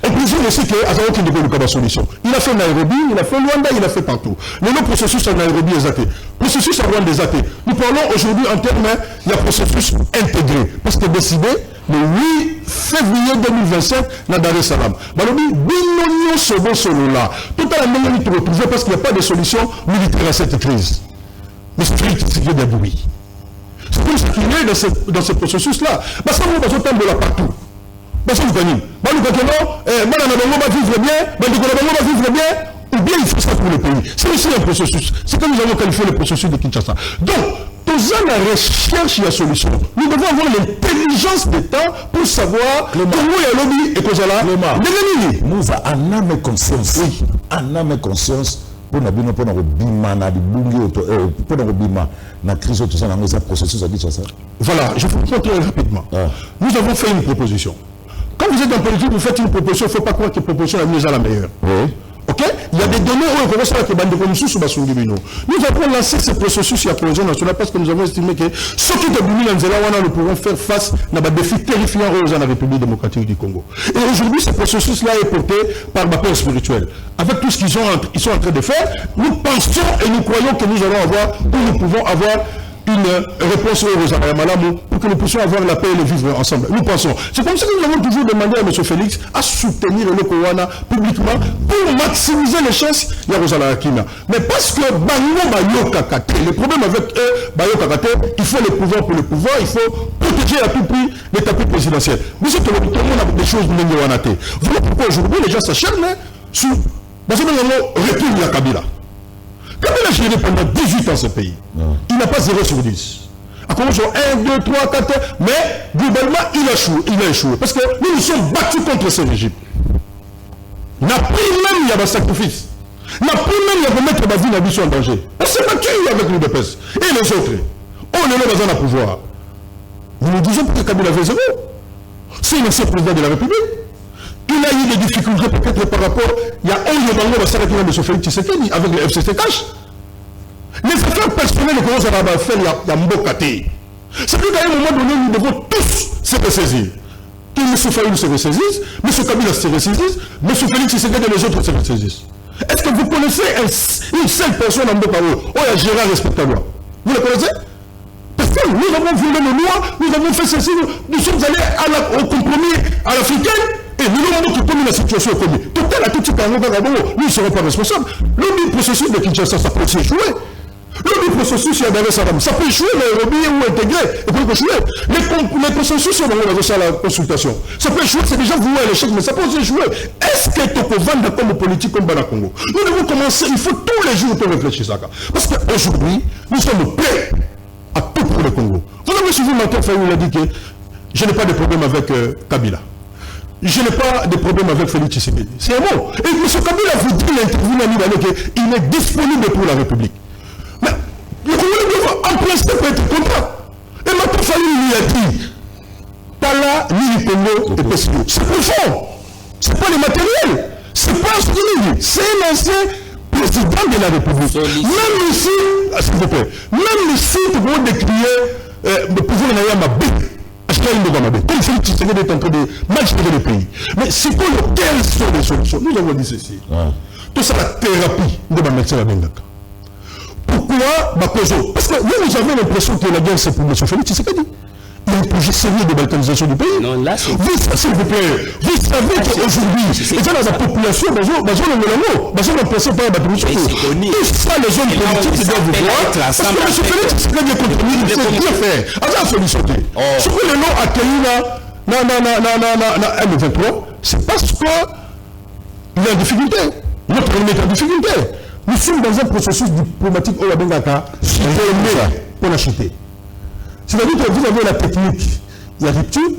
On présume aussi qu'il a aucun niveau de solution. Il a fait Nairobi, il a fait Luanda, il a fait partout. Mais le processus en Nairobi est athée. Le processus en Rwanda est athée. Nous parlons aujourd'hui en termes de processus intégré. Parce que décidé le 8 février 2025 dans Dar es Salaam. Balobi, Binonio Sobo Solola. Tout à la même te retrouver parce qu'il n'y a pas de solution militaire à cette crise. Mais c'est qu'il y a des bruits. C'est pour ça qu'il est dans ce processus-là. Parce qu'on va tomber là partout. Parce que nous connaissons. Vivre bien, ou bien il faut ça pour le pays. C'est aussi un processus. C'est comme nous avons qualifié le processus de Kinshasa. Donc, tous la recherche et la solution. Nous devons avoir l'intelligence d'État pour savoir comment il y a lobby et que là. Nous avons en âme conscience. Oui. En âme conscience. Pour la bima na bungi pour la bima na crise tout ça dans les processus à Kinshasa. Voilà, je vous prends très rapidement. Nous avons fait une proposition. Quand vous êtes en politique, vous faites une proposition, il ne faut pas croire que la proposition est la mieux à la meilleure. Oui. Ok? Il y a des données où on commence à la bande de nous avons lancé ce processus à la cohésion nationale parce que nous avons estimé que ceux qui nous pourront faire face à des défis terrifiants aux la République démocratique du Congo. Et aujourd'hui, ce processus-là est porté par ma père spirituel. Avec tout ce qu'ils sont en train de faire, nous pensons et nous croyons que nous allons avoir, nous pouvons avoir une réponse aux Aramalamou pour que nous puissions avoir la paix et le vivre ensemble. Nous pensons. C'est comme ça que nous avons toujours demandé à M. Félix à soutenir le Kowana publiquement pour maximiser les chances de Rosala Akina. Mais parce que le problème avec eux, il faut le pouvoir pour le pouvoir, il faut protéger à tout prix les tapis présidentiels. Nous sommes tout le monde a des choses de Voilà pourquoi aujourd'hui les gens s'acharnent sur retour de la Kabila. Kabila a géré pendant 18 ans ce pays. Il n'a pas 0 sur 10. À commencer sur 1, 2, 3, 4, mais globalement, il a échoué. Parce que nous nous sommes battus contre ce régime. Il n'a pris même, il y a un sacrifice. Il n'a pris même, il y a mettre ma vie en danger. On s'est battu avec l'UDPS. Et les autres. On est là dans le pouvoir. Nous nous disons que Kabila avait 0. C'est l'ancien président de la République. Il a eu des difficultés peut-être par rapport, il y a un Yobango Basara de Sofélix Tshisekedi avec le FCC Cash. Les affaires personnelles de comment ça va faire, il y a Mbokate. C'est qu'à un moment donné, nous devons tous se ressaisir. Que M. Fayoul se ressaisisse, M. Kabila se ressaisisse, M. Félix Tshisekedi et les autres se ressaisissent. Est-ce que vous connaissez une seule personne en Mbokaro? Oh, il y a Gérard respectable. Vous le connaissez? Personne. Nous avons violé nos lois, nous avons fait ceci, nous sommes allés au compromis à l'africaine. Et nous avons comme la situation commune. Tout à l'heure, nous ne serons pas responsables. Le processus de Kinshasa, ça peut aussi échouer. Le processus, ça peut échouer, Nairobi ou intégrer, et puis échouer. Les processus, on va la consultation. Ça peut échouer, c'est déjà voué à l'échec, mais ça peut aussi échouer. Est-ce que tu peux vendre comme politique comme Bana Congo? Nous devons commencer, il faut tous les jours te réfléchir ça. Parce qu'aujourd'hui, nous sommes prêts à tout pour le Congo. Vous avez suivi Martin Fayoul, il a dit que je n'ai pas de problème avec Kabila. Je n'ai pas de problème avec Félix Tshisekedi. C'est un mot. Et M. Kabila vous dit l'interview qu'il est disponible pour la République. Mais le Congolais doit en principe être content. Et Martin Fayoul lui a dit, pas là, ni le Congo et PSO. C'est profond. Ce n'est pas le matériel. Ce n'est pas ce qu'il dit. C'est l'ancien président de la République. Même ici, s'il vous plaît, même ici, tu peux décrire le pouvoir de Yamabé. Comme Félix Tshisekedi est en train de mal gérer le pays. Mais c'est pour quelles sont les solutions? Nous avons dit ceci. Tout ça, la thérapie de ma médecin à Bengaka. Pourquoi Bakozo? Parce que nous avons l'impression que la guerre, c'est pour M. Félix Tshisekedi. Il y a un projet sérieux de balkanisation du pays. Non, là, c'est... S'il vous plaît, vous savez qu'aujourd'hui, et ça, la population, tout ça, les hommes politiques doivent voir. Parce que M. Félix Tshisekedi est contre lui, il sait bien faire. Alors, la solution. Ce que le nom a accueilli M23, c'est parce qu'il est en difficulté. Notre ennemi est en difficulté. Nous sommes dans un processus diplomatique au Bengaka pour l'acheter. C'est-à-dire que vous avez la technique, il y a rupture,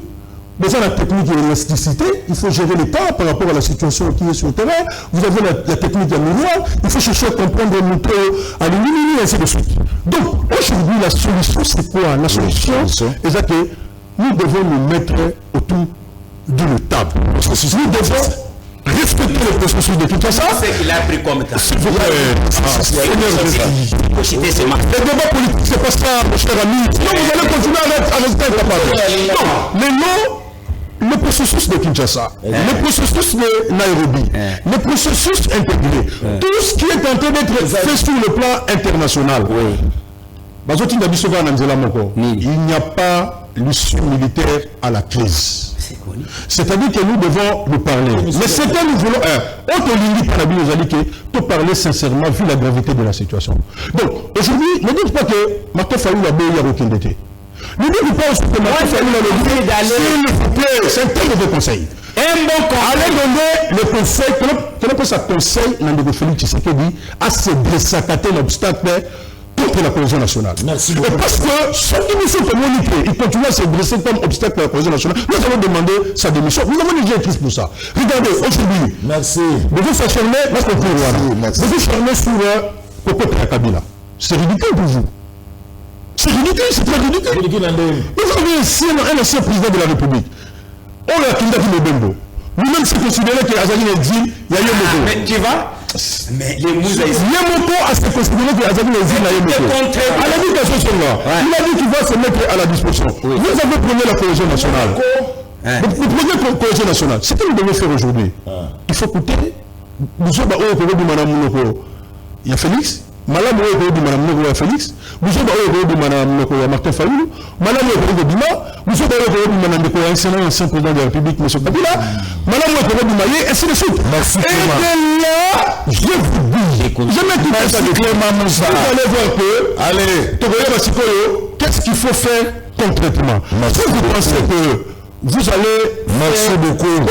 mais ça la technique il y a l'élasticité, il faut gérer le temps par rapport à la situation qui est sur le terrain, vous avez la technique il y a miroir, il faut chercher à comprendre le moto à l'illuminé, et ainsi de suite. Donc, aujourd'hui, la solution, c'est quoi? La solution, c'est que nous devons nous mettre autour d'une table. Nous devons respecter le processus de Kinshasa. C'est qu'il a pris comme temps. S'il vous plaît. Le débat politique, c'est pas ça, mon cher ami. Non, vous allez continuer à rester incapable. Non, mais non, le processus de Kinshasa, le processus de Nairobi, le processus intégré, tout ce qui est en train d'être fait sur le plan international. Il n'y a pas l'issue militaire à la crise. C'est-à-dire que nous devons nous parler. Mais c'est que nous voulons, nous parler sincèrement vu la gravité de la situation. Donc, aujourd'hui, ne dites pas que Martin Fayoul a béni à aucun d'été. Ne dites pas au supplémentaire, s'il vous plaît, c'est un tel de conseil. Un bon conseil. Allez donner le conseil, que l'on ça conseil, Nandego Félix Tshisekedi, à se désaccater l'obstacle contre la cohésion nationale. Merci beaucoup. Et parce que ceux qui nous sont communiqués, ils continuent à se dresser comme obstacle à la cohésion nationale. Nous avons demandé sa démission. Nous avons déjà écrit pour ça. Regardez, aujourd'hui, merci. de vous s'acharner, Merci. de vous charmer sur Coco Kabila. C'est ridicule pour vous. C'est ridicule, c'est très ridicule. Vous avez ici un ancien président de la République. On l'a Kinda Kimebembo. Lui-même s'est considéré que Azali Nedzi, il y a eu Yemoko. Mais tu vois? Mais les Mouzaïs. Yemoko a se considéré que Azali Nedzi, il y a Yemoko. À la limite, il a dit qu'il va se mettre à la disposition. Vous avez pris la cohésion nationale. Vous prenez la cohésion nationale. Ce que nous devons faire aujourd'hui, il faut écouter. Nous sommes il y a Félix. Madame Oyekoyebi, Madame Nogoya Félix, vous êtes Oyekoyebi, Madame Nogoya Martin Fayou, Madame Oyekoyebi Bima, vous êtes Oyekoyebi, Madame Nogoya ancien président de la République, M. Kabila, Madame Oyekoyebi Maye, ainsi de suite. Merci. Et de là, je vous dis, je mets tout ça de Clément Moussa. Vous allez voir que, allez, Togoya Basikoyo, qu'est-ce qu'il faut faire concrètement? Si vous pensez que vous allez. Merci beaucoup.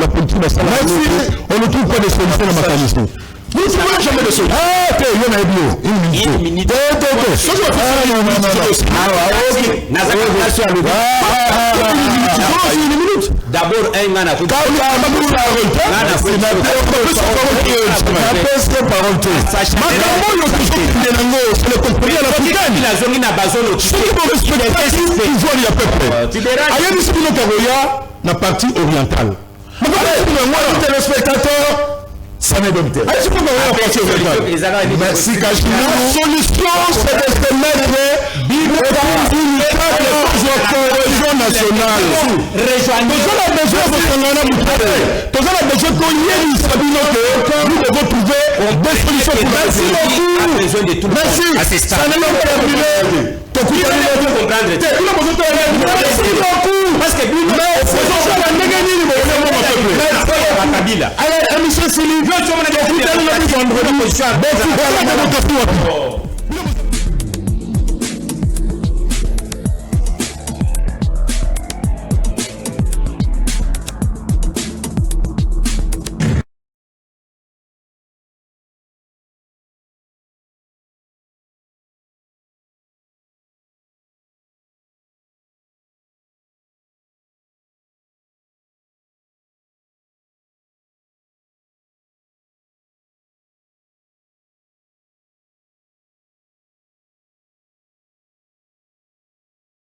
La politique, on ne trouve pas de solution dans la mécanisme. Vous ne trouvez jamais de solution. Ah, il y en a une minute. D'abord, un man ça n'est donc pas. Merci, Kachi. La solution, c'est de se mettre une cohésion nationale. Nous devons trouver des solutions pour merci. Ça n'est pas terminé. Parce que Allez, monsieur Sylvie,